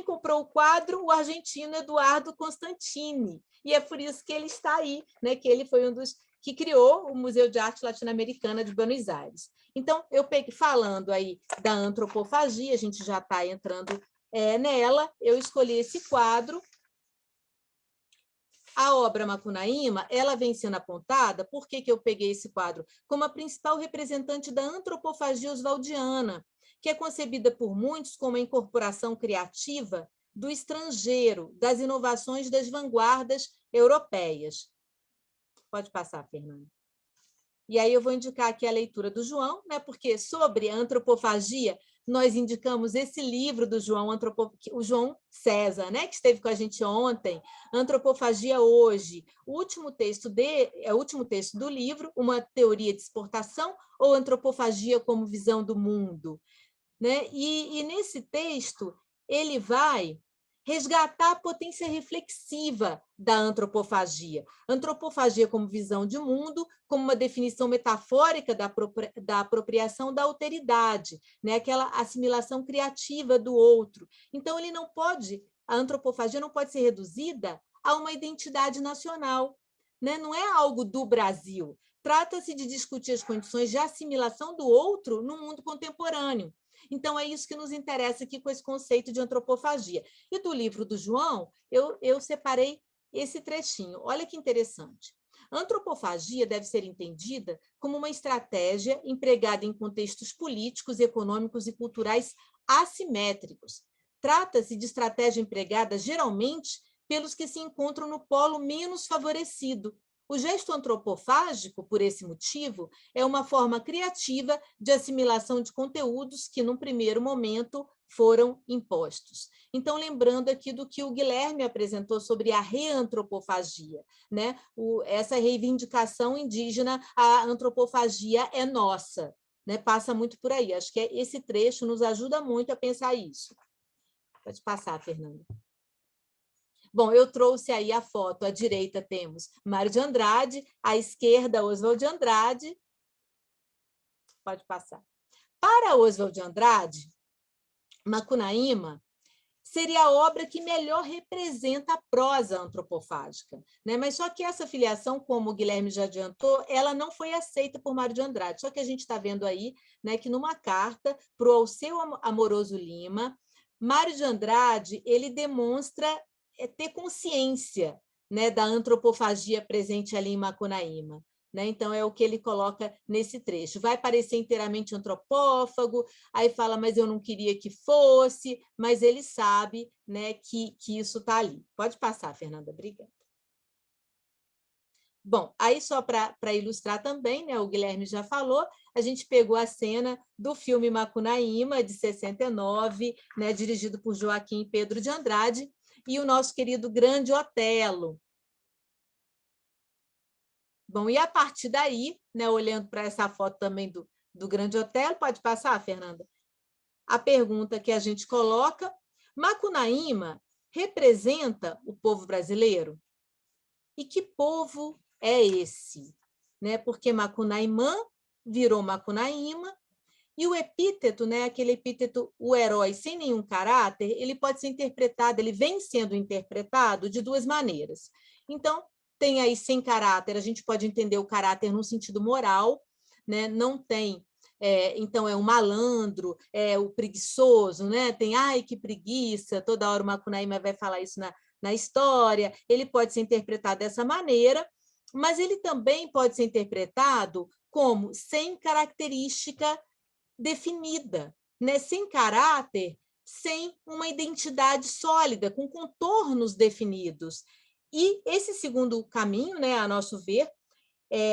Speaker 2: comprou o quadro? O argentino Eduardo Constantini. E é por isso que ele está aí, né? Que ele foi um dos que criou o Museu de Arte Latino-Americana de Buenos Aires. Então, eu peguei, falando aí da antropofagia, a gente já está entrando nela, eu escolhi esse quadro. A obra Macunaíma, ela vem sendo apontada, por que eu peguei esse quadro? Como a principal representante da antropofagia oswaldiana, que é concebida por muitos como a incorporação criativa do estrangeiro, das inovações das vanguardas europeias. Pode passar, Fernanda. E aí eu vou indicar aqui a leitura do João, né, porque sobre a antropofagia, nós indicamos esse livro do João, o João César, né, que esteve com a gente ontem, Antropofagia Hoje. O último texto do livro, Uma Teoria de Exportação ou Antropofagia como Visão do Mundo. Né? E nesse texto, ele vai resgatar a potência reflexiva da antropofagia. Antropofagia como visão de mundo, como uma definição metafórica da apropriação da alteridade, né? Aquela assimilação criativa do outro. Então, a antropofagia não pode ser reduzida a uma identidade nacional, né? Não é algo do Brasil. Trata-se de discutir as condições de assimilação do outro no mundo contemporâneo. Então, é isso que nos interessa aqui com esse conceito de antropofagia. E do livro do João, eu separei esse trechinho. Olha que interessante. A antropofagia deve ser entendida como uma estratégia empregada em contextos políticos, econômicos e culturais assimétricos. Trata-se de estratégia empregada, geralmente, pelos que se encontram no polo menos favorecido. O gesto antropofágico, por esse motivo, é uma forma criativa de assimilação de conteúdos que, num primeiro momento, foram impostos. Então, lembrando aqui do que o Guilherme apresentou sobre a reantropofagia, né? Essa reivindicação indígena, a antropofagia é nossa, né? Passa muito por aí. Acho que esse trecho nos ajuda muito a pensar isso. Pode passar, Fernanda. Bom, eu trouxe aí a foto. À direita temos Mário de Andrade, à esquerda, Oswald de Andrade. Pode passar. Para Oswald de Andrade, Macunaíma seria a obra que melhor representa a prosa antropofágica, né? Mas só que essa filiação, como o Guilherme já adiantou, ela não foi aceita por Mário de Andrade. Só que a gente está vendo aí, né, que numa carta para o Alceu Amoroso Lima, Mário de Andrade ele demonstra ter consciência, né, da antropofagia presente ali em Macunaíma. Né? Então, é o que ele coloca nesse trecho. Vai parecer inteiramente antropófago, aí fala, mas eu não queria que fosse, mas ele sabe, né, que isso está ali. Pode passar, Fernanda, obrigada. Bom, aí só para ilustrar também, né, o Guilherme já falou, a gente pegou a cena do filme Macunaíma, de 69, né, dirigido por Joaquim Pedro de Andrade, e o nosso querido Grande Otelo. Bom, e a partir daí, né, olhando para essa foto também do Grande Otelo, pode passar, Fernanda? A pergunta que a gente coloca, Macunaíma representa o povo brasileiro? E que povo é esse? Né? Porque Macunaíma virou Macunaíma, e o epíteto, né, aquele epíteto, o herói sem nenhum caráter, ele pode ser interpretado, ele vem sendo interpretado de duas maneiras. Então, tem aí sem caráter, a gente pode entender o caráter no sentido moral, né? Não tem, então é o malandro, é o preguiçoso, né? Tem, ai, que preguiça, toda hora o Macunaíma vai falar isso na história, ele pode ser interpretado dessa maneira, mas ele também pode ser interpretado como sem característica definida, né? Sem caráter, sem uma identidade sólida, com contornos definidos. E esse segundo caminho, né, a nosso ver,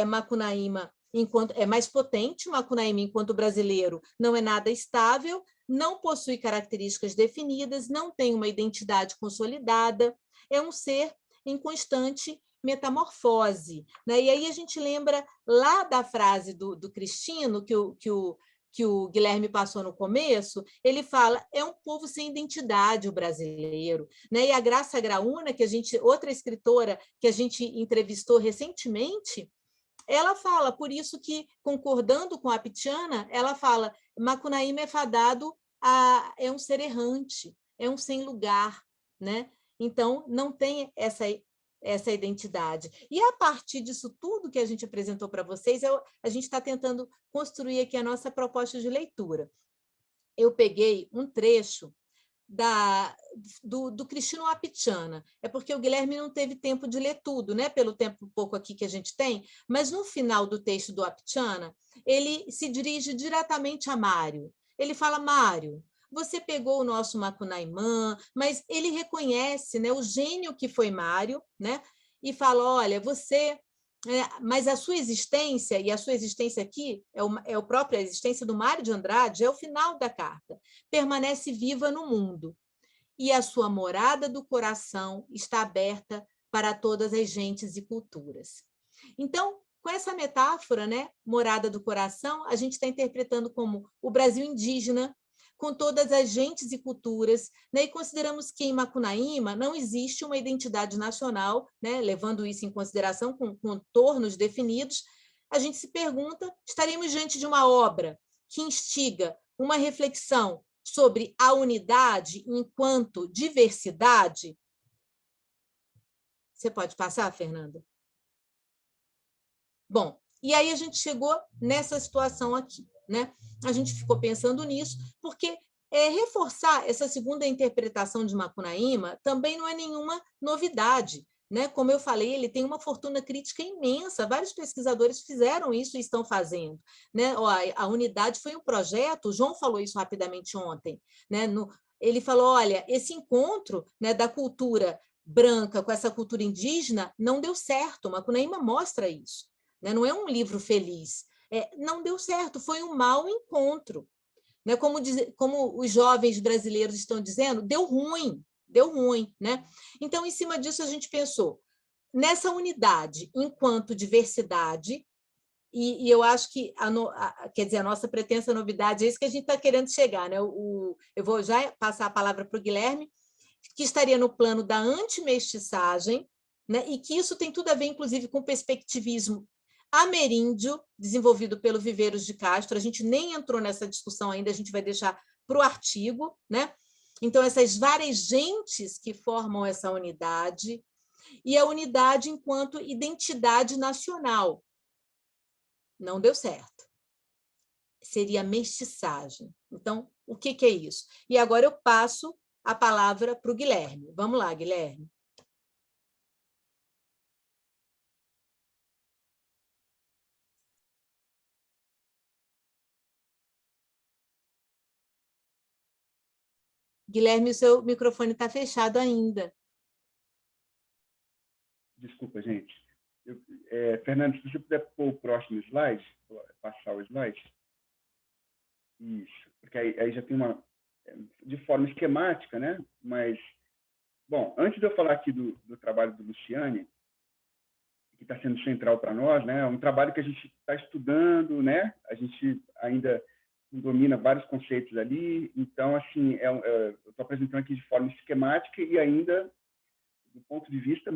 Speaker 2: Macunaíma enquanto é mais potente, Macunaíma enquanto brasileiro não é nada estável, não possui características definidas, não tem uma identidade consolidada, é um ser em constante metamorfose. Né? E aí a gente lembra lá da frase do Cristino, que o Guilherme passou no começo, ele fala, é um povo sem identidade o brasileiro. Né? E a Graça Graúna, outra escritora que a gente entrevistou recentemente, ela fala, por isso que, concordando com a Pitiana, ela fala, Macunaíma é fadado é um ser errante, é um sem lugar, né? Então, não tem essa identidade. E a partir disso tudo que a gente apresentou para vocês, a gente está tentando construir aqui a nossa proposta de leitura. Eu peguei um trecho do Cristino Apitiana. É porque o Guilherme não teve tempo de ler tudo, né? Pelo tempo pouco aqui que a gente tem, mas no final do texto do Apitiana, ele se dirige diretamente a Mário. Ele fala, Mário, você pegou o nosso Macunaíma, mas ele reconhece, né, o gênio que foi Mário, né? E fala, olha, você... mas a sua existência, e a sua existência aqui é a própria existência do Mário de Andrade, é o final da carta, permanece viva no mundo, e a sua morada do coração está aberta para todas as gentes e culturas. Então, com essa metáfora, né, morada do coração, a gente está interpretando como o Brasil indígena, com todas as gentes e culturas, né? E consideramos que em Macunaíma não existe uma identidade nacional, né? Levando isso em consideração com contornos definidos, a gente se pergunta, estaremos diante de uma obra que instiga uma reflexão sobre a unidade enquanto diversidade? Você pode passar, Fernanda? Bom, e aí a gente chegou nessa situação aqui, né? A gente ficou pensando nisso, porque reforçar essa segunda interpretação de Macunaíma também não é nenhuma novidade. Né? Como eu falei, ele tem uma fortuna crítica imensa, vários pesquisadores fizeram isso e estão fazendo. Né? A unidade foi um projeto, o João falou isso rapidamente ontem. Né? Ele falou, olha, esse encontro, né, da cultura branca com essa cultura indígena não deu certo, Macunaíma mostra isso. Né? Não é um livro feliz. Não deu certo, foi um mau encontro. Né? Como os jovens brasileiros estão dizendo, deu ruim. Né? Então, em cima disso, a gente pensou nessa unidade enquanto diversidade, e eu acho que quer dizer, a nossa pretensa novidade é isso que a gente está querendo chegar. Né? Eu vou já passar a palavra para o Guilherme, que estaria no plano da antimestiçagem, né? E que isso tem tudo a ver, inclusive, com o perspectivismo ameríndio, desenvolvido pelo Viveiros de Castro. A gente nem entrou nessa discussão ainda, a gente vai deixar para o artigo. Né? Então, essas várias gentes que formam essa unidade, e a unidade enquanto identidade nacional. Não deu certo. Seria mestiçagem. Então, o que é isso? E agora eu passo a palavra para o Guilherme. Vamos lá, Guilherme. Guilherme, o seu microfone está fechado ainda.
Speaker 4: Desculpa, gente. Fernando, se você puder pôr o próximo slide, passar o slide. Isso, porque aí já tem de forma esquemática, né? Mas, bom, antes de eu falar aqui do trabalho do Luciane, que está sendo central para nós, né? É um trabalho que a gente está estudando, né? A gente ainda domina vários conceitos ali, então, assim, eu estou apresentando aqui de forma esquemática e ainda do ponto de vista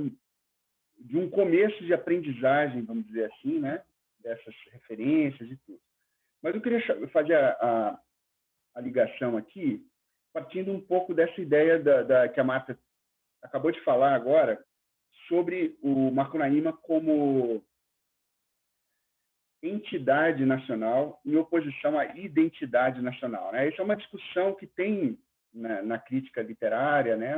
Speaker 4: de um começo de aprendizagem, vamos dizer assim, né? Dessas referências e tudo. Mas eu queria fazer a ligação aqui, partindo um pouco dessa ideia que a Marta acabou de falar agora, sobre o Macunaíma como entidade nacional em oposição à identidade nacional, né? Essa é uma discussão que tem na crítica literária, né?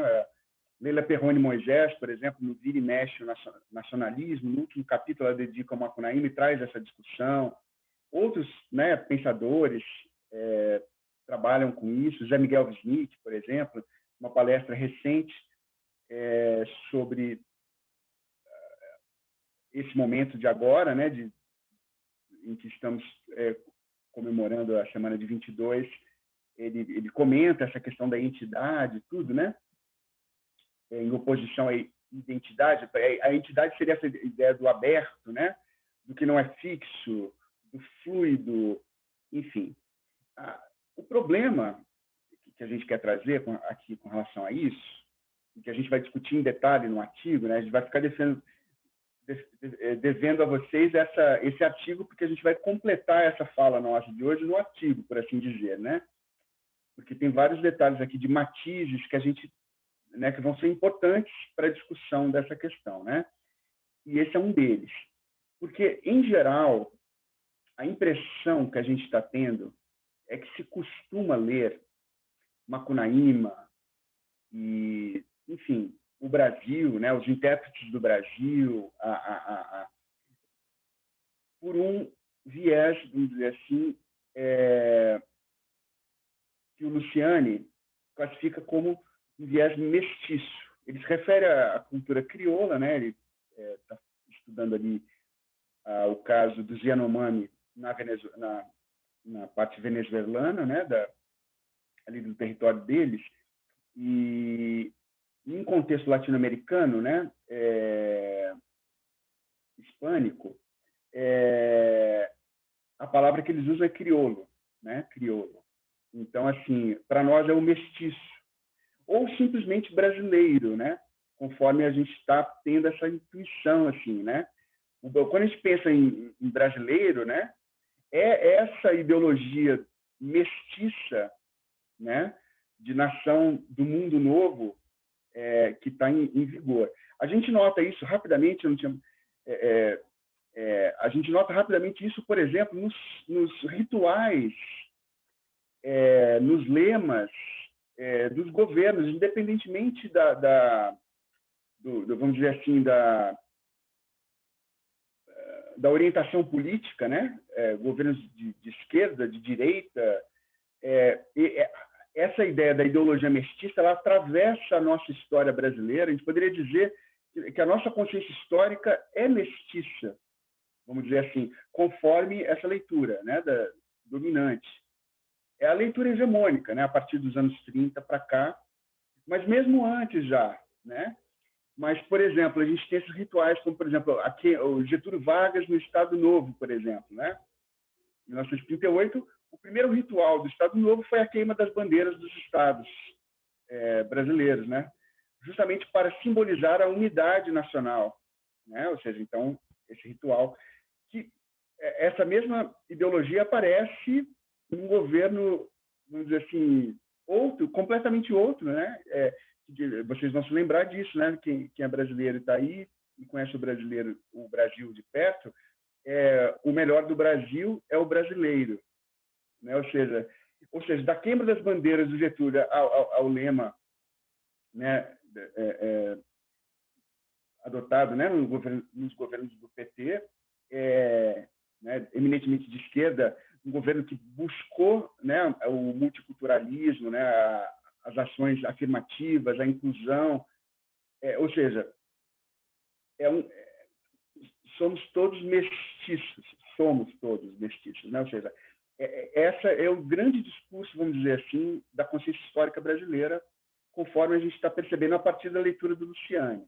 Speaker 4: Leila Perrone Moisés, por exemplo, no Vira e Mexe o Nacionalismo, no último capítulo ela dedica ao Macunaíma e traz essa discussão. Outros, né, pensadores trabalham com isso. José Miguel Wisnik, por exemplo, uma palestra recente sobre esse momento de agora, né, em que estamos comemorando a semana de 22, ele comenta essa questão da entidade, tudo, né, em oposição à identidade. A entidade seria essa ideia do aberto, né, do que não é fixo, do fluido, enfim. O problema que a gente quer trazer aqui com relação a isso, e que a gente vai discutir em detalhe no artigo, né, a gente vai ficar devendo a vocês esse artigo, porque a gente vai completar essa fala nossa de hoje no artigo, por assim dizer, né? Porque tem vários detalhes aqui de matizes que a gente, né, que vão ser importantes para a discussão dessa questão, né? E esse é um deles. Porque, em geral, a impressão que a gente está tendo é que se costuma ler Macunaíma e, enfim, o Brasil, né, os intérpretes do Brasil, por um viés, vamos dizer assim, que o Luciane classifica como um viés mestiço. Ele se refere à cultura crioula, né? Ele está estudando ali o caso dos Yanomami na parte venezuelana, né? Ali do território deles, e em contexto latino-americano, né, hispânico, a palavra que eles usam é crioulo, né, crioulo. Então, assim, para nós é o mestiço, ou simplesmente brasileiro, né, conforme a gente está tendo essa intuição, assim, né. Quando a gente pensa em brasileiro, né, é essa ideologia mestiça, né, de nação do mundo novo, que está em vigor. A gente nota isso rapidamente, a gente nota rapidamente isso, por exemplo, nos rituais, nos lemas dos governos, independentemente vamos dizer assim, da orientação política, né? Governos de esquerda, de direita, essa ideia da ideologia mestiça, ela atravessa a nossa história brasileira. A gente poderia dizer que a nossa consciência histórica é mestiça, vamos dizer assim, conforme essa leitura, né, dominante. É a leitura hegemônica, né, a partir dos anos 30 para cá, mas mesmo antes já, né? Mas, por exemplo, a gente tem esses rituais, como, por exemplo, aqui, o Getúlio Vargas no Estado Novo, por exemplo, né? Em 1938, o primeiro ritual do Estado Novo foi a queima das bandeiras dos estados brasileiros, né? Justamente para simbolizar a unidade nacional, né? Ou seja, então, esse ritual, que essa mesma ideologia aparece num governo, vamos dizer assim, completamente outro, né? Vocês vão se lembrar disso, né? Quem é brasileiro está aí e conhece o Brasil de perto, o melhor do Brasil é o brasileiro, né? Ou seja, da queima das bandeiras do Getúlio ao lema, né, adotado, né, nos governos do PT, né, eminentemente de esquerda, um governo que buscou, né, o multiculturalismo, né, as ações afirmativas, a inclusão, ou seja, somos todos mestiços, né? Ou seja, essa é o grande discurso, vamos dizer assim, da consciência histórica brasileira, conforme a gente está percebendo a partir da leitura do Luciani.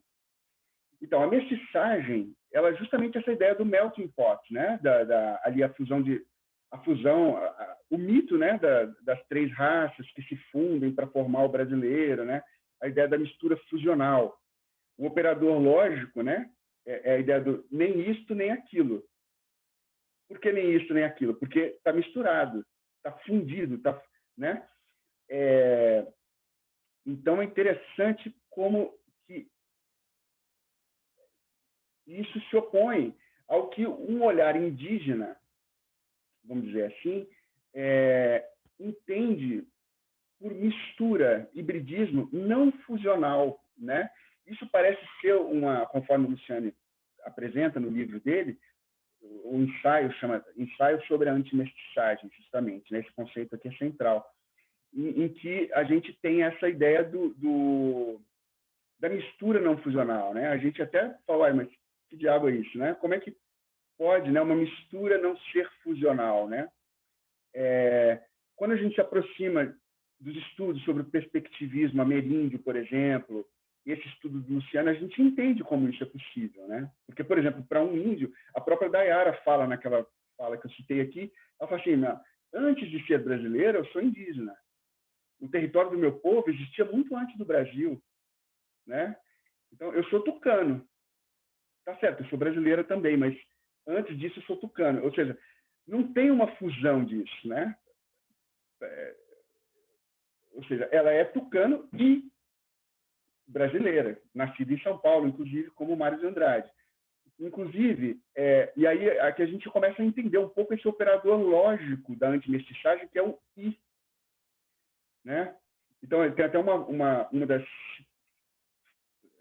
Speaker 4: Então, a mestiçagem, ela é justamente essa ideia do melting pot, né? Ali a fusão, o mito, né? Das três raças que se fundem para formar o brasileiro, né? A ideia da mistura fusional. O operador lógico, né? É a ideia do nem isto nem aquilo. Por que nem isto nem aquilo? Porque está misturado, está fundido, né? Então é interessante como que isso se opõe ao que um olhar indígena, vamos dizer assim, entende por mistura, hibridismo não fusional, né? Isso parece ser conforme o Luciani apresenta no livro dele, o ensaio chama Ensaio sobre a Antimestiçagem, justamente, né? Esse conceito aqui é central, em que a gente tem essa ideia da mistura não fusional, né? A gente até fala, mas que diabo é isso, né? Como é que pode, né, uma mistura não ser fusional, né? Quando a gente se aproxima dos estudos sobre o perspectivismo ameríndio, por exemplo, esse estudo do Luciano, a gente entende como isso é possível, né? Porque, por exemplo, para um índio, a própria Dayara fala naquela fala que eu citei aqui, ela fala assim, antes de ser brasileira, eu sou indígena. O território do meu povo existia muito antes do Brasil, né? Então, eu sou tucano. Tá certo, eu sou brasileira também, mas antes disso eu sou tucano. Ou seja, não tem uma fusão disso, né? Ou seja, ela é tucano e brasileira, nascida em São Paulo, inclusive, como Mário de Andrade. Inclusive, e aí aqui a gente começa a entender um pouco esse operador lógico da antimestiçagem, que é o I, né? Então, tem até uma das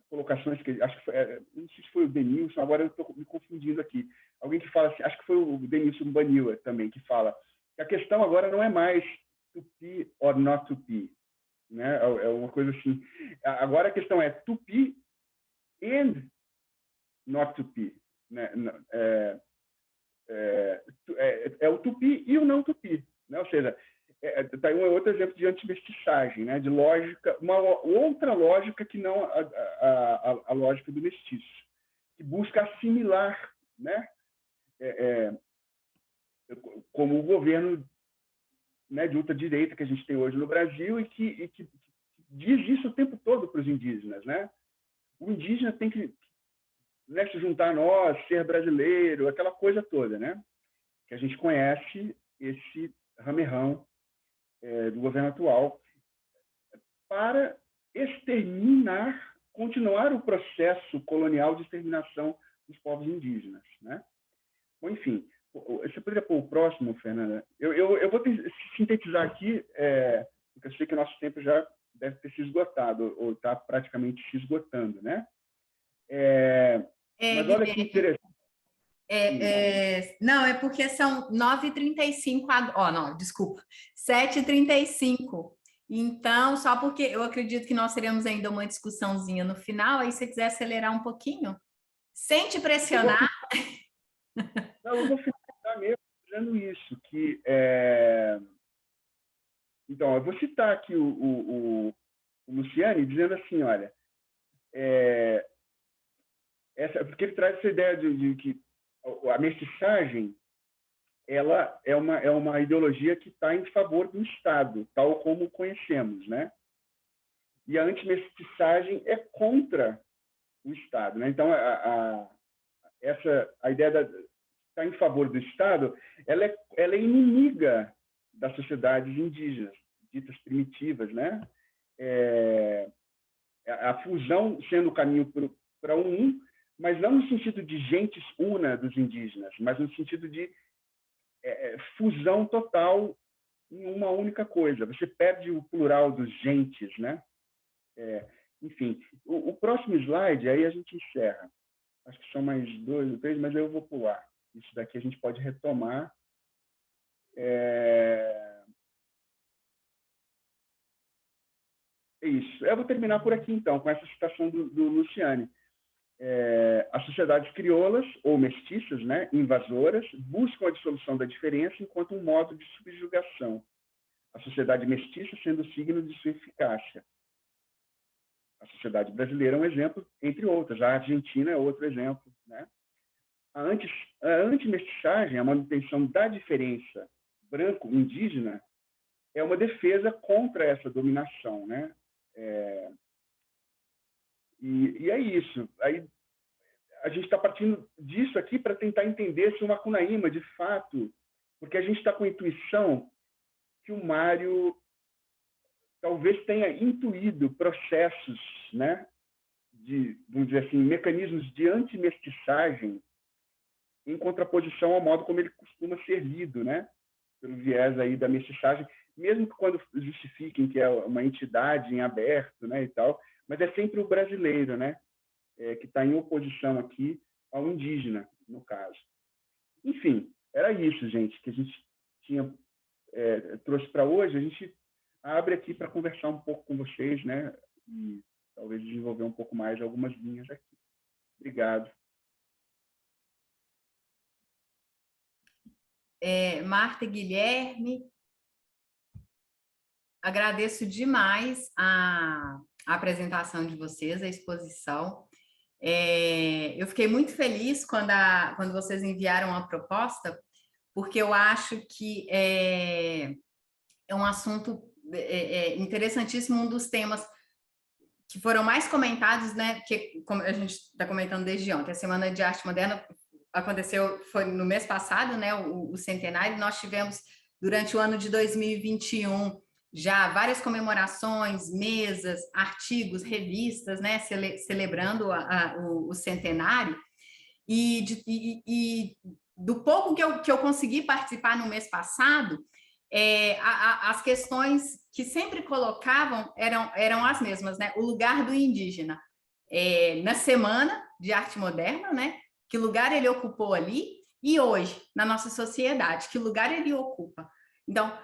Speaker 4: colocações que acho que foi, não sei se foi o Denilson, agora eu estou me confundindo aqui. Alguém que fala assim, acho que foi o Denilson Baniwa também, que fala que a questão agora não é mais tupi or not tupi, né? É uma coisa assim. Agora a questão é tupi and not tupi, né? É o tupi e o não tupi, né? Ou seja, tá aí um outro exemplo de antimestiçagem, né? De lógica, uma outra lógica que não a lógica do mestiço, que busca assimilar, né? Como o governo, né, de ultradireita que a gente tem hoje no Brasil e que diz isso o tempo todo para os indígenas, né? O indígena tem que, né, se juntar a nós, ser brasileiro, aquela coisa toda, né? Que a gente conhece esse ramerrão do governo atual para continuar o processo colonial de exterminação dos povos indígenas, né? Bom, enfim, você poderia pôr o próximo, Fernanda? Eu vou sintetizar aqui, porque eu sei que o nosso tempo já deve ter se esgotado, ou está praticamente se esgotando, né? Mas olha que interessante.
Speaker 1: Não, é porque são 9h35 agora. Não, desculpa, 7h35. Então, só porque eu acredito que nós teremos ainda uma discussãozinha no final, aí se você quiser acelerar um pouquinho, sem te pressionar.
Speaker 4: Eu vou finalizar mesmo dizendo isso, que então, eu vou citar aqui o Luciani dizendo assim, olha, porque ele traz essa ideia de que a mestiçagem ela é uma ideologia que está em favor do Estado, tal como conhecemos, né? E a antimestiçagem é contra o Estado, né? Então, a ideia de estar em favor do Estado, ela é inimiga das sociedades indígenas, ditas primitivas, né? A fusão sendo o caminho para mas não no sentido de gentes una dos indígenas, mas no sentido de fusão total em uma única coisa. Você perde o plural dos gentes, né? Enfim, o próximo slide, aí a gente encerra. Acho que são mais 2 ou 3, mas eu vou pular. Isso daqui a gente pode retomar. Isso. Eu vou terminar por aqui, então, com essa citação do Luciani. as sociedades crioulas ou mestiças, né, invasoras, buscam a dissolução da diferença enquanto um modo de subjugação. A sociedade mestiça sendo o signo de sua eficácia. A sociedade brasileira é um exemplo, entre outras. A Argentina é outro exemplo, né? A antimestiçagem, a manutenção da diferença branco-indígena, é uma defesa contra essa dominação, né? E é isso. Aí a gente está partindo disso aqui para tentar entender se o Macunaíma, de fato, porque a gente está com a intuição que o Mário talvez tenha intuído processos, né, vamos dizer assim, mecanismos de antimestiçagem em contraposição ao modo como ele costuma ser lido, né, pelo viés aí da mestiçagem, mesmo que quando justifiquem que é uma entidade em aberto, né, e tal, mas é sempre o brasileiro, né, que está em oposição aqui ao indígena, no caso. Enfim, era isso, gente, que a gente trouxe para hoje. A gente abre aqui para conversar um pouco com vocês, né, e talvez desenvolver um pouco mais algumas linhas aqui. Obrigado.
Speaker 1: Marta e Guilherme, agradeço demais a apresentação de vocês, a exposição. Eu fiquei muito feliz quando vocês enviaram a proposta, porque eu acho que é um assunto interessantíssimo, um dos temas que foram mais comentados, né? Que, como a gente está comentando desde ontem, a Semana de Arte Moderna foi no mês passado, né? O centenário. Nós tivemos, durante o ano de 2021, já várias comemorações, mesas, artigos, revistas, né? Celebrando o centenário. E do pouco que eu consegui participar no mês passado, as questões que sempre colocavam eram as mesmas, né? O lugar do indígena na Semana de Arte Moderna, né? Que lugar ele ocupou ali, e hoje, na nossa sociedade, que lugar ele ocupa. Então,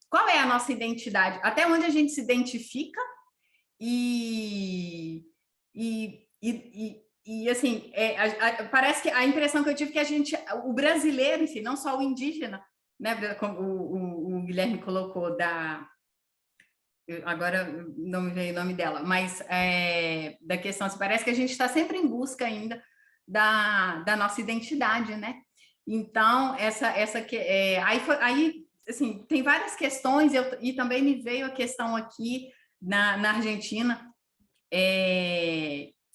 Speaker 1: qual é a nossa identidade? Até onde a gente se identifica e assim, parece que a impressão que eu tive que o brasileiro em si, não só o indígena, né, como o Guilherme colocou, agora não me veio o nome dela, mas da questão, assim, parece que a gente está sempre em busca ainda da nossa identidade, né? Então, aí assim, tem várias questões, e também me veio a questão aqui na Argentina,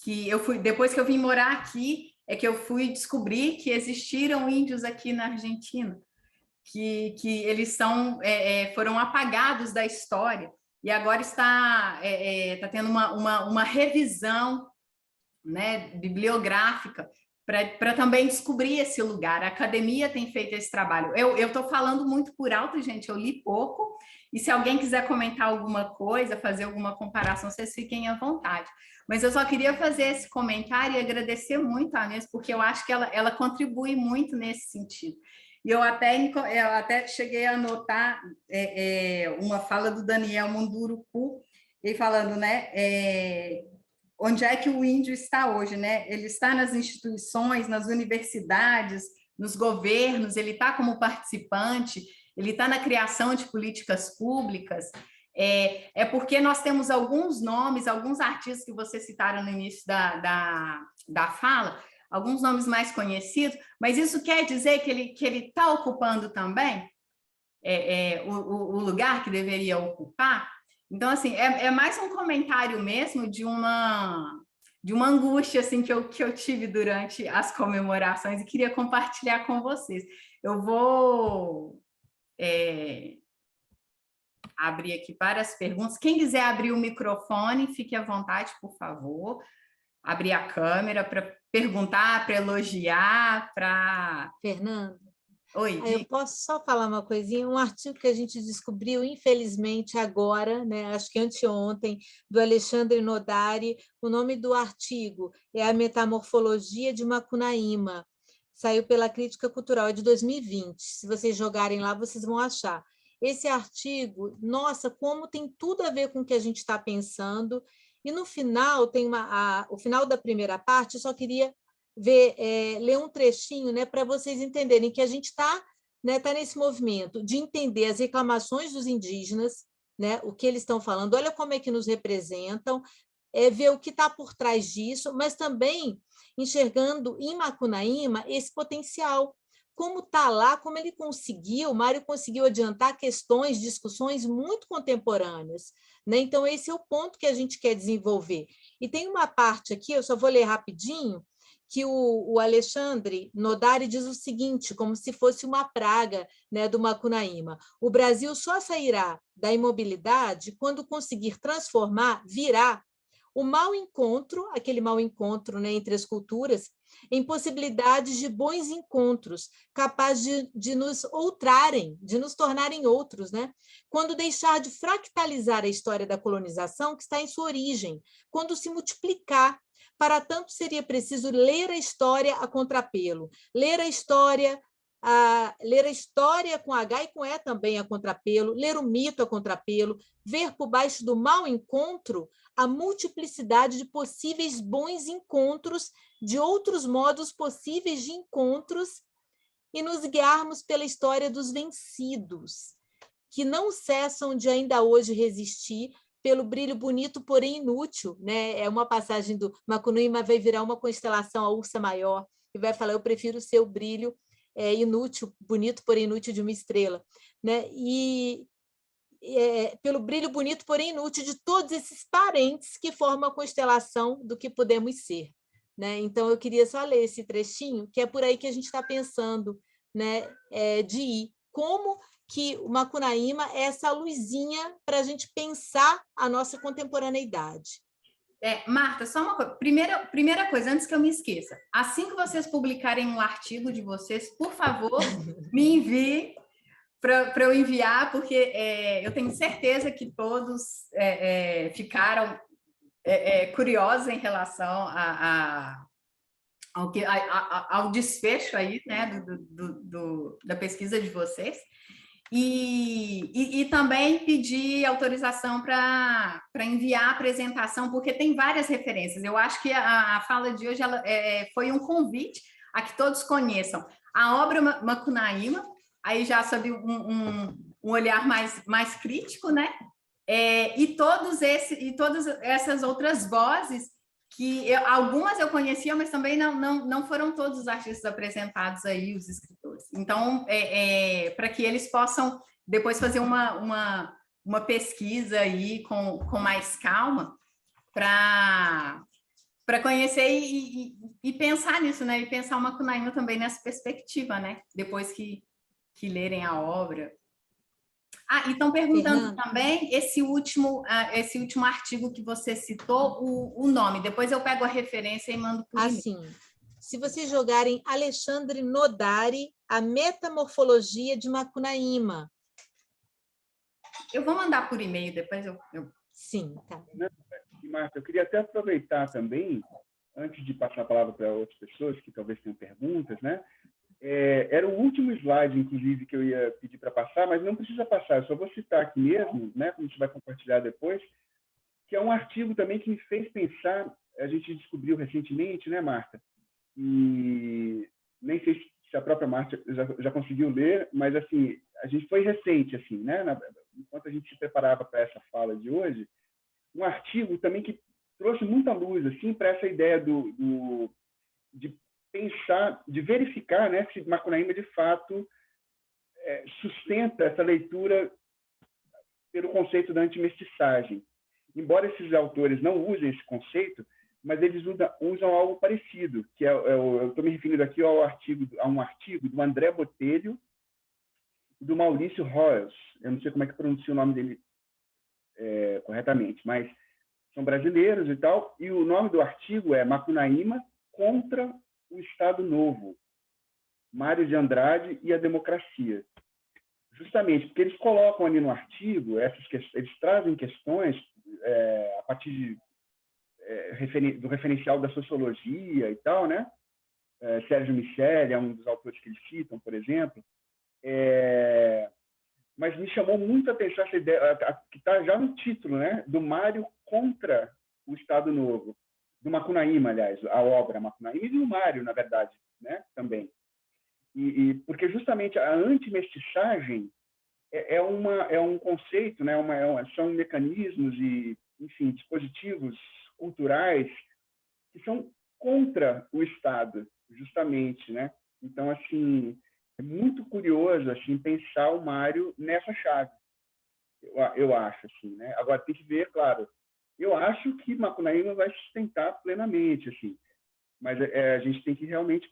Speaker 1: que depois que eu vim morar aqui, que eu fui descobrir que existiram índios aqui na Argentina, que eles foram apagados da história, e agora está tendo uma revisão, né, bibliográfica para também descobrir esse lugar. A academia tem feito esse trabalho. Eu estou falando muito por alto, gente, eu li pouco, e se alguém quiser comentar alguma coisa, fazer alguma comparação, vocês fiquem à vontade. Mas eu só queria fazer esse comentário e agradecer muito a Inês, porque eu acho que ela contribui muito nesse sentido. E eu até cheguei a anotar uma fala do Daniel Munduruku, ele falando, né, onde é que o índio está hoje, né? Ele está nas instituições, nas universidades, nos governos, ele está como participante, ele está na criação de políticas públicas. Porque nós temos alguns nomes, alguns artistas que vocês citaram no início da fala, alguns nomes mais conhecidos, mas isso quer dizer que ele está ocupando também o lugar que deveria ocupar? Então, assim, é mais um comentário mesmo de uma angústia assim, que eu tive durante as comemorações e queria compartilhar com vocês. Eu vou abrir aqui para as perguntas. Quem quiser abrir o microfone, fique à vontade, por favor. Abrir a câmera para perguntar, para elogiar, para...
Speaker 2: Fernanda?
Speaker 1: Oi,
Speaker 2: eu posso só falar uma coisinha? Um artigo que a gente descobriu, infelizmente, agora, né, acho que anteontem, do Alexandre Nodari. O nome do artigo é A Metamorfologia de Macunaíma. Saiu pela Crítica Cultural, é de 2020. Se vocês jogarem lá, vocês vão achar. Esse artigo, nossa, como tem tudo a ver com o que a gente está pensando. E no final, tem o final da primeira parte, eu só queria ler um trechinho, né, para vocês entenderem que a gente está, né, tá nesse movimento de entender as reclamações dos indígenas, né, o que eles estão falando, olha como é que nos representam, ver o que está por trás disso, mas também enxergando em Macunaíma esse potencial, como está lá, como ele conseguiu, o Mário conseguiu adiantar questões, discussões muito contemporâneas, né? Então, esse é o ponto que a gente quer desenvolver. E tem uma parte aqui, eu só vou ler rapidinho, que o Alexandre Nodari diz o seguinte, como se fosse uma praga, né, do Macunaíma: o Brasil só sairá da imobilidade quando conseguir transformar, virar o mau encontro, aquele mau encontro, né, entre as culturas, em possibilidades de bons encontros, capazes de nos outrarem, de nos tornarem outros, né? Quando deixar de fractalizar a história da colonização que está em sua origem, quando se multiplicar. Para tanto, seria preciso ler a história a contrapelo, ler a história com H e com E também a contrapelo, ler o mito a contrapelo, ver por baixo do mau encontro a multiplicidade de possíveis bons encontros, de outros modos possíveis de encontros, e nos guiarmos pela história dos vencidos, que não cessam de ainda hoje resistir pelo brilho bonito, porém inútil, né? É uma passagem do Macunaíma vai virar uma constelação, a Ursa Maior, e vai falar: eu prefiro o seu brilho inútil, bonito, porém inútil de uma estrela, né? E pelo brilho bonito, porém inútil de todos esses parentes que formam a constelação do que podemos ser, né? Então, eu queria só ler esse trechinho, que é por aí que a gente está pensando, né? De ir. Como que o Macunaíma é essa luzinha para a gente pensar a nossa contemporaneidade.
Speaker 1: Marta, só uma coisa. Primeira coisa, antes que eu me esqueça. Assim que vocês publicarem um artigo de vocês, por favor, me envie para eu enviar, porque eu tenho certeza que todos ficaram curiosos em relação ao desfecho aí, né, da pesquisa de vocês. E também pedir autorização para enviar a apresentação, porque tem várias referências. Eu acho que a fala de hoje foi um convite a que todos conheçam a obra Macunaíma, aí já sob um olhar mais crítico, né? E todas essas outras vozes, que algumas eu conhecia, mas também não foram todos os artistas apresentados aí, os escritores. Então, para que eles possam depois fazer uma pesquisa aí com mais calma, para conhecer e pensar nisso, né? E pensar o Macunaíma também nessa perspectiva, né? Depois que lerem a obra. E estão perguntando também esse último artigo que você citou, o nome. Depois eu pego a referência e mando por e-mail.
Speaker 2: Assim, se vocês jogarem Alexandre Nodari, A Metamorfologia de Macunaíma.
Speaker 1: Eu vou mandar por e-mail, depois eu...
Speaker 2: Sim, tá.
Speaker 4: Marta, eu queria até aproveitar também, antes de passar a palavra para outras pessoas que talvez tenham perguntas, né? Era o último slide, inclusive, que eu ia pedir para passar, mas não precisa passar, eu só vou citar aqui mesmo, né, como a gente vai compartilhar depois, que é um artigo também que me fez pensar, a gente descobriu recentemente, né, Marta? E nem sei se a própria Marta já conseguiu ler, mas, assim, a gente foi recente, assim, né, enquanto a gente se preparava para essa fala de hoje, um artigo também que trouxe muita luz, assim, para essa ideia de pensar, de verificar, né, se Macunaíma de fato sustenta essa leitura pelo conceito da antimestiçagem. Embora esses autores não usem esse conceito, mas eles usam algo parecido, que eu estou me referindo aqui a um artigo do André Botelho e do Maurício Royals. Eu não sei como é que pronuncia o nome dele corretamente, mas são brasileiros e tal, e o nome do artigo é Macunaíma contra o Estado Novo, Mário de Andrade e a Democracia. Justamente porque eles colocam ali no artigo, eles trazem questões a partir do referencial da sociologia e tal, né? Sérgio Michel é um dos autores que eles citam, por exemplo. Mas me chamou muito a atenção essa ideia, que está já no título, né? Do Mário contra o Estado Novo, do Macunaíma, aliás, a obra Macunaíma, e do Mário, na verdade, né, também. Porque justamente a antimestiçagem é um conceito, né, são mecanismos e, enfim, dispositivos culturais que são contra o Estado, justamente, né? Então, assim, é muito curioso assim pensar o Mário nessa chave. Eu acho assim, né? Agora tem que ver, claro. Eu acho que Macunaíma vai sustentar plenamente, assim, mas a gente tem que realmente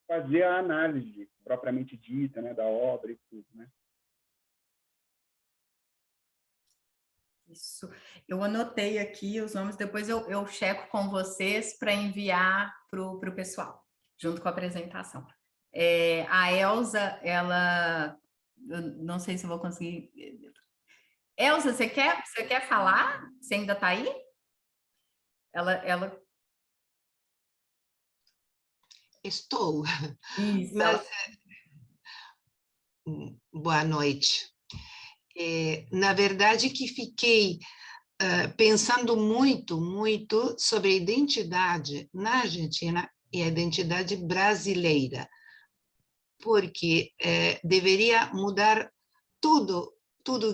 Speaker 4: fazer a análise propriamente dita, né, da obra e tudo, né?
Speaker 1: Isso. Eu anotei aqui os nomes, depois eu checo com vocês para enviar para o pessoal, junto com a apresentação. A Elza, ela... Eu não sei se eu vou conseguir... Elza, você quer falar? Você ainda está aí? Ela...
Speaker 5: Estou,
Speaker 1: Isso,
Speaker 5: mas boa noite. Na verdade, que fiquei pensando muito sobre a identidade na Argentina e a identidade brasileira, porque deveria mudar tudo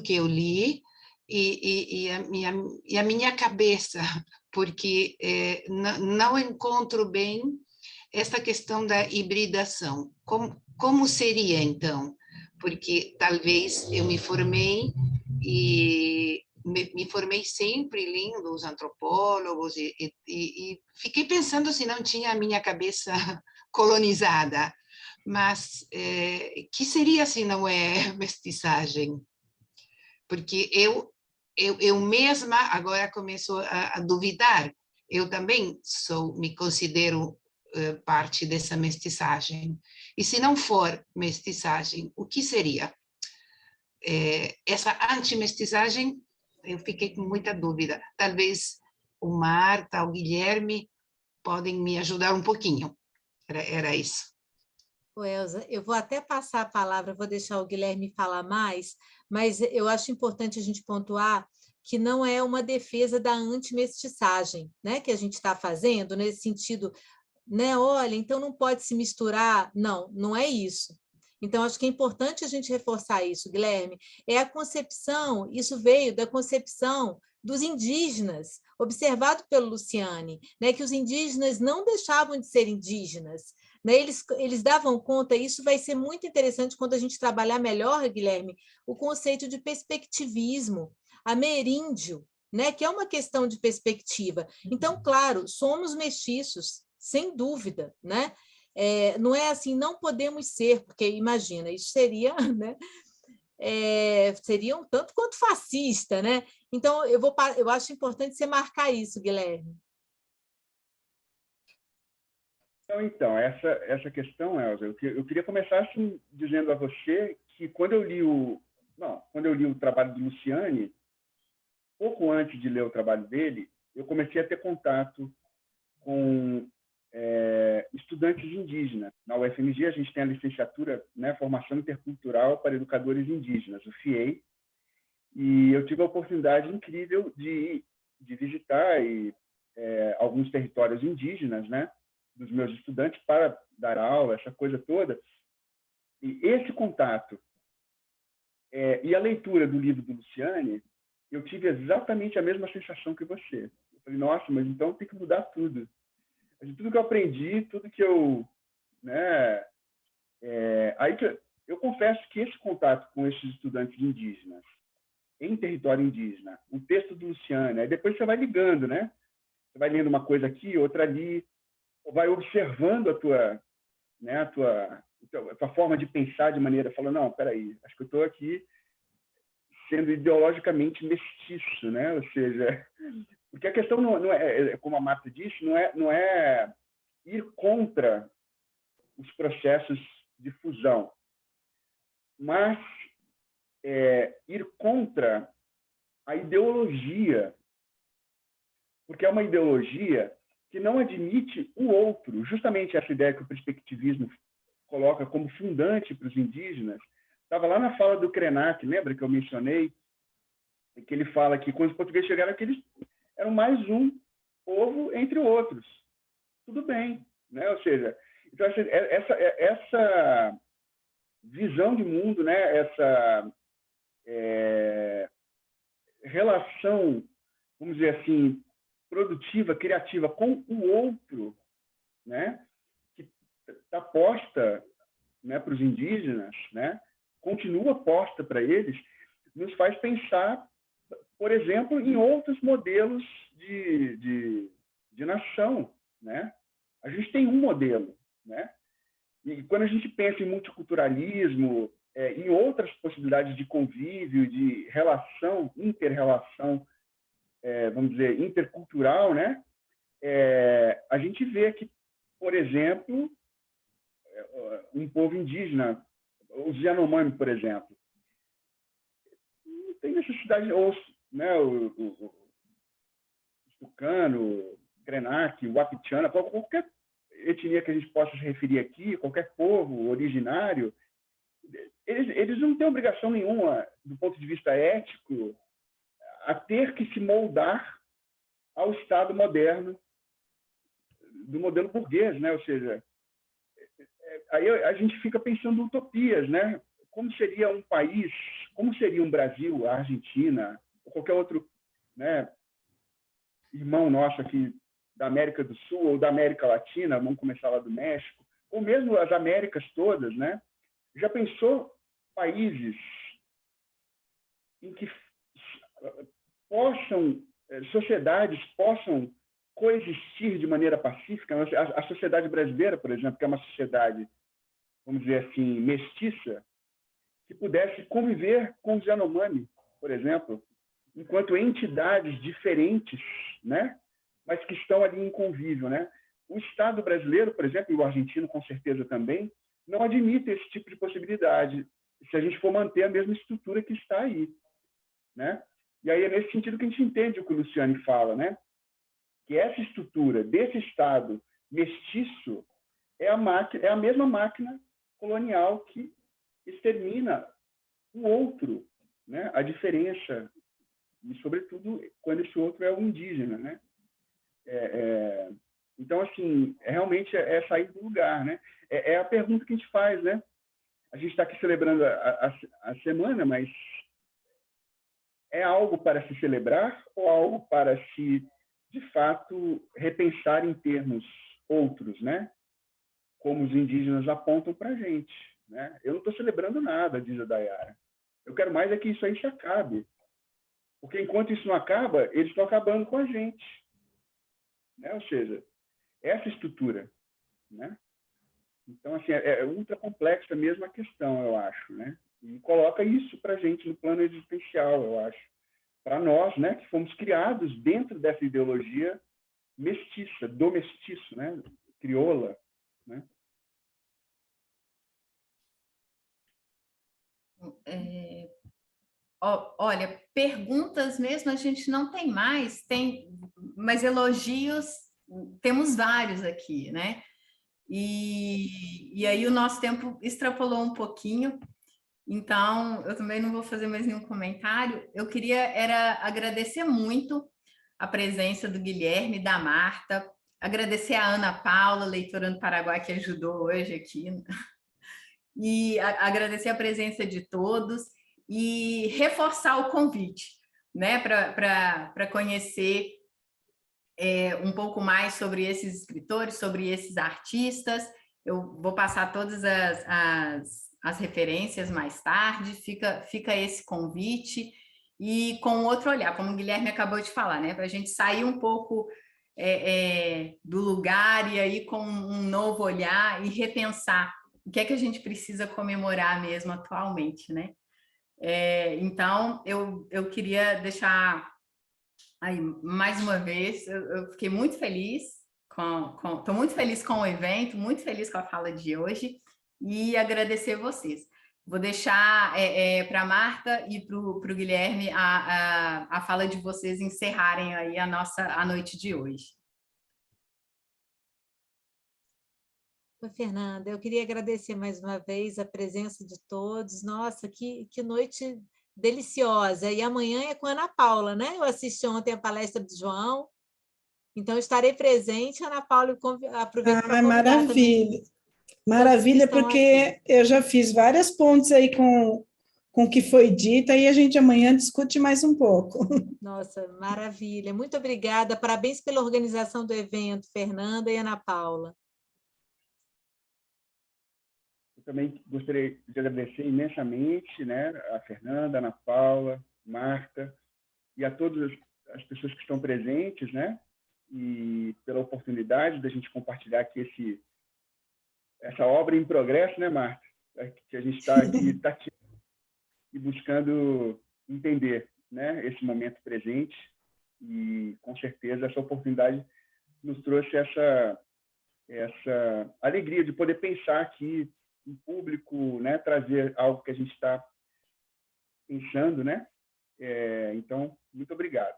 Speaker 5: que eu li e a minha cabeça, porque não encontro bem essa questão da hibridação. Como seria, então? Porque talvez eu me formei e me formei sempre lendo os antropólogos e fiquei pensando se não tinha a minha cabeça colonizada. Mas que seria se não é mestiçagem? Porque eu mesma agora começo a duvidar. Eu também me considero parte dessa mestiçagem. E se não for mestiçagem, o que seria? Essa anti-mestiçagem, eu fiquei com muita dúvida. Talvez o Marta, o Guilherme podem me ajudar um pouquinho. Era isso.
Speaker 2: Elza, eu vou até passar a palavra, vou deixar o Guilherme falar mais, mas eu acho importante a gente pontuar que não é uma defesa da antimestiçagem, né, que a gente está fazendo, nesse sentido, né, olha, então não pode se misturar. Não, não é isso. Então, acho que é importante a gente reforçar isso, Guilherme. É a concepção, isso veio da concepção dos indígenas, observado pelo Luciani, né, que os indígenas não deixavam de ser indígenas, né, eles davam conta, isso vai ser muito interessante quando a gente trabalhar melhor, Guilherme, o conceito de perspectivismo, ameríndio, né, que é uma questão de perspectiva. Então, claro, somos mestiços, sem dúvida, né? Não é assim, não podemos ser, porque imagina, isso seria, né? Seria um tanto quanto fascista, né? Então, eu acho importante você marcar isso, Guilherme.
Speaker 4: Então essa questão, Elza, eu queria começar assim, dizendo a você que quando eu li o trabalho do Luciani, pouco antes de ler o trabalho dele, eu comecei a ter contato com estudantes indígenas. Na UFMG, a gente tem a licenciatura, né, Formação Intercultural para Educadores Indígenas, o FIEI, e eu tive a oportunidade incrível de visitar alguns territórios indígenas, né, dos meus estudantes para dar aula, essa coisa toda. E esse contato e a leitura do livro do Luciani, eu tive exatamente a mesma sensação que você. Eu falei, nossa, mas então tem que mudar tudo. Tudo que eu aprendi, tudo que eu... né, aí que eu confesso que esse contato com esses estudantes indígenas, em território indígena, o texto do Luciani, aí depois você vai ligando, né? Você vai lendo uma coisa aqui, outra ali, vai observando a tua forma de pensar de maneira, falando, não, peraí, acho que eu estou aqui sendo ideologicamente mestiço, né? Ou seja, porque a questão não é, como a Marta disse, não é ir contra os processos de fusão, mas ir contra a ideologia, porque é uma ideologia que não admite o outro. Justamente essa ideia que o perspectivismo coloca como fundante para os indígenas, estava lá na fala do Krenak, lembra que eu mencionei? Que ele fala que quando os portugueses chegaram aqui, eles eram mais um povo, entre outros. Tudo bem, né? Ou seja, então, essa visão de mundo, né? Essa relação, vamos dizer assim, produtiva, criativa com o outro, né? Que está posta, né, para os indígenas, né? Continua posta para eles, nos faz pensar, por exemplo, em outros modelos de nação, né? A gente tem um modelo, né? E quando a gente pensa em multiculturalismo, em outras possibilidades de convívio, de relação, inter-relação, vamos dizer, intercultural, né? A gente vê que, por exemplo, um povo indígena, os Yanomami, por exemplo, não tem necessidade, ou, né, o Tucano, o Krenak, o Wapichana, qualquer etnia que a gente possa se referir aqui, qualquer povo originário, eles não têm obrigação nenhuma, do ponto de vista ético, a ter que se moldar ao Estado moderno do modelo burguês, né? Ou seja, aí a gente fica pensando em utopias, né? Como seria um país, como seria um Brasil, a Argentina, ou qualquer outro, né, irmão nosso aqui da América do Sul ou da América Latina, vamos começar lá do México, ou mesmo as Américas todas, né? Já pensou países em que sociedades possam coexistir de maneira pacífica? A sociedade brasileira, por exemplo, que é uma sociedade, vamos dizer assim, mestiça, que pudesse conviver com os Yanomami, por exemplo, enquanto entidades diferentes, né? Mas que estão ali em convívio, né? O Estado brasileiro, por exemplo, e o argentino com certeza também, não admite esse tipo de possibilidade, se a gente for manter a mesma estrutura que está aí, né? E aí é nesse sentido que a gente entende o que o Luciane fala, né? Que essa estrutura desse Estado mestiço é a mesma máquina colonial que extermina o outro, né? A diferença, e sobretudo quando esse outro é o indígena, né? Então, assim, realmente é sair do lugar, né? É a pergunta que a gente faz, né? A gente está aqui celebrando a semana, mas é algo para se celebrar ou algo para se, de fato, repensar em termos outros, né? Como os indígenas apontam para a gente, né? Eu não estou celebrando nada, diz a Dayara. Eu quero mais é que isso aí se acabe. Porque enquanto isso não acaba, eles estão acabando com a gente, né? Ou seja, essa estrutura, né? Então, assim, é ultra complexa mesmo a questão, eu acho, né? E coloca isso para a gente no plano existencial, eu acho. Para nós, né, que fomos criados dentro dessa ideologia mestiça, do mestiço, né? Crioula, né?
Speaker 1: Olha, perguntas mesmo a gente não tem mais, mas elogios temos vários aqui, né? E aí o nosso tempo extrapolou um pouquinho, então eu também não vou fazer mais nenhum comentário. Eu queria agradecer muito a presença do Guilherme, da Marta, agradecer a Ana Paula, leitora do Paraguai, que ajudou hoje aqui, e agradecer a presença de todos e reforçar o convite, né, para conhecer um pouco mais sobre esses escritores, sobre esses artistas. Eu vou passar todas as referências mais tarde, fica esse convite, e com outro olhar, como o Guilherme acabou de falar, né, para a gente sair um pouco do lugar e aí com um novo olhar e repensar o que é que a gente precisa comemorar mesmo atualmente, né? Então, eu queria deixar aí, mais uma vez, eu fiquei muito feliz estou muito feliz com o evento, muito feliz com a fala de hoje, e agradecer vocês. Vou deixar para a Marta e para o Guilherme a fala de vocês encerrarem aí a noite de hoje.
Speaker 2: Oi, Fernanda, eu queria agradecer mais uma vez a presença de todos. Nossa, que noite deliciosa. E amanhã é com a Ana Paula, né? Eu assisti ontem a palestra do João. Então, estarei presente, Ana Paula, e aproveito para convidar
Speaker 3: maravilha. Maravilha, porque eu já fiz várias pontes aí com o que foi dito, aí a gente amanhã discute mais um pouco.
Speaker 2: Nossa, maravilha. Muito obrigada. Parabéns pela organização do evento, Fernanda e Ana Paula.
Speaker 4: Eu também gostaria de agradecer imensamente, né, a Fernanda, a Ana Paula, Marta, e a todas as pessoas que estão presentes, né, e pela oportunidade da gente compartilhar aqui essa obra em progresso, né, Marta? Que a gente está aqui e buscando entender, né, esse momento presente, e com certeza essa oportunidade nos trouxe essa alegria de poder pensar aqui em público, né, trazer algo que a gente está pensando, né? Então, muito obrigado.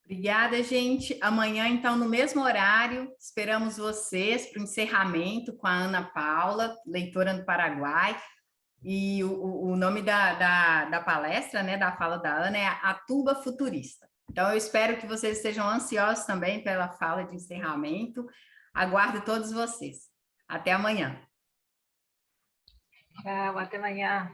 Speaker 1: Obrigada, gente. Amanhã, então, no mesmo horário, esperamos vocês para o encerramento com a Ana Paula, leitora do Paraguai. E o nome da palestra, né, da fala da Ana, é A Tuba Futurista. Então, eu espero que vocês estejam ansiosos também pela fala de encerramento. Aguardo todos vocês. Até amanhã.
Speaker 6: Tchau, até amanhã.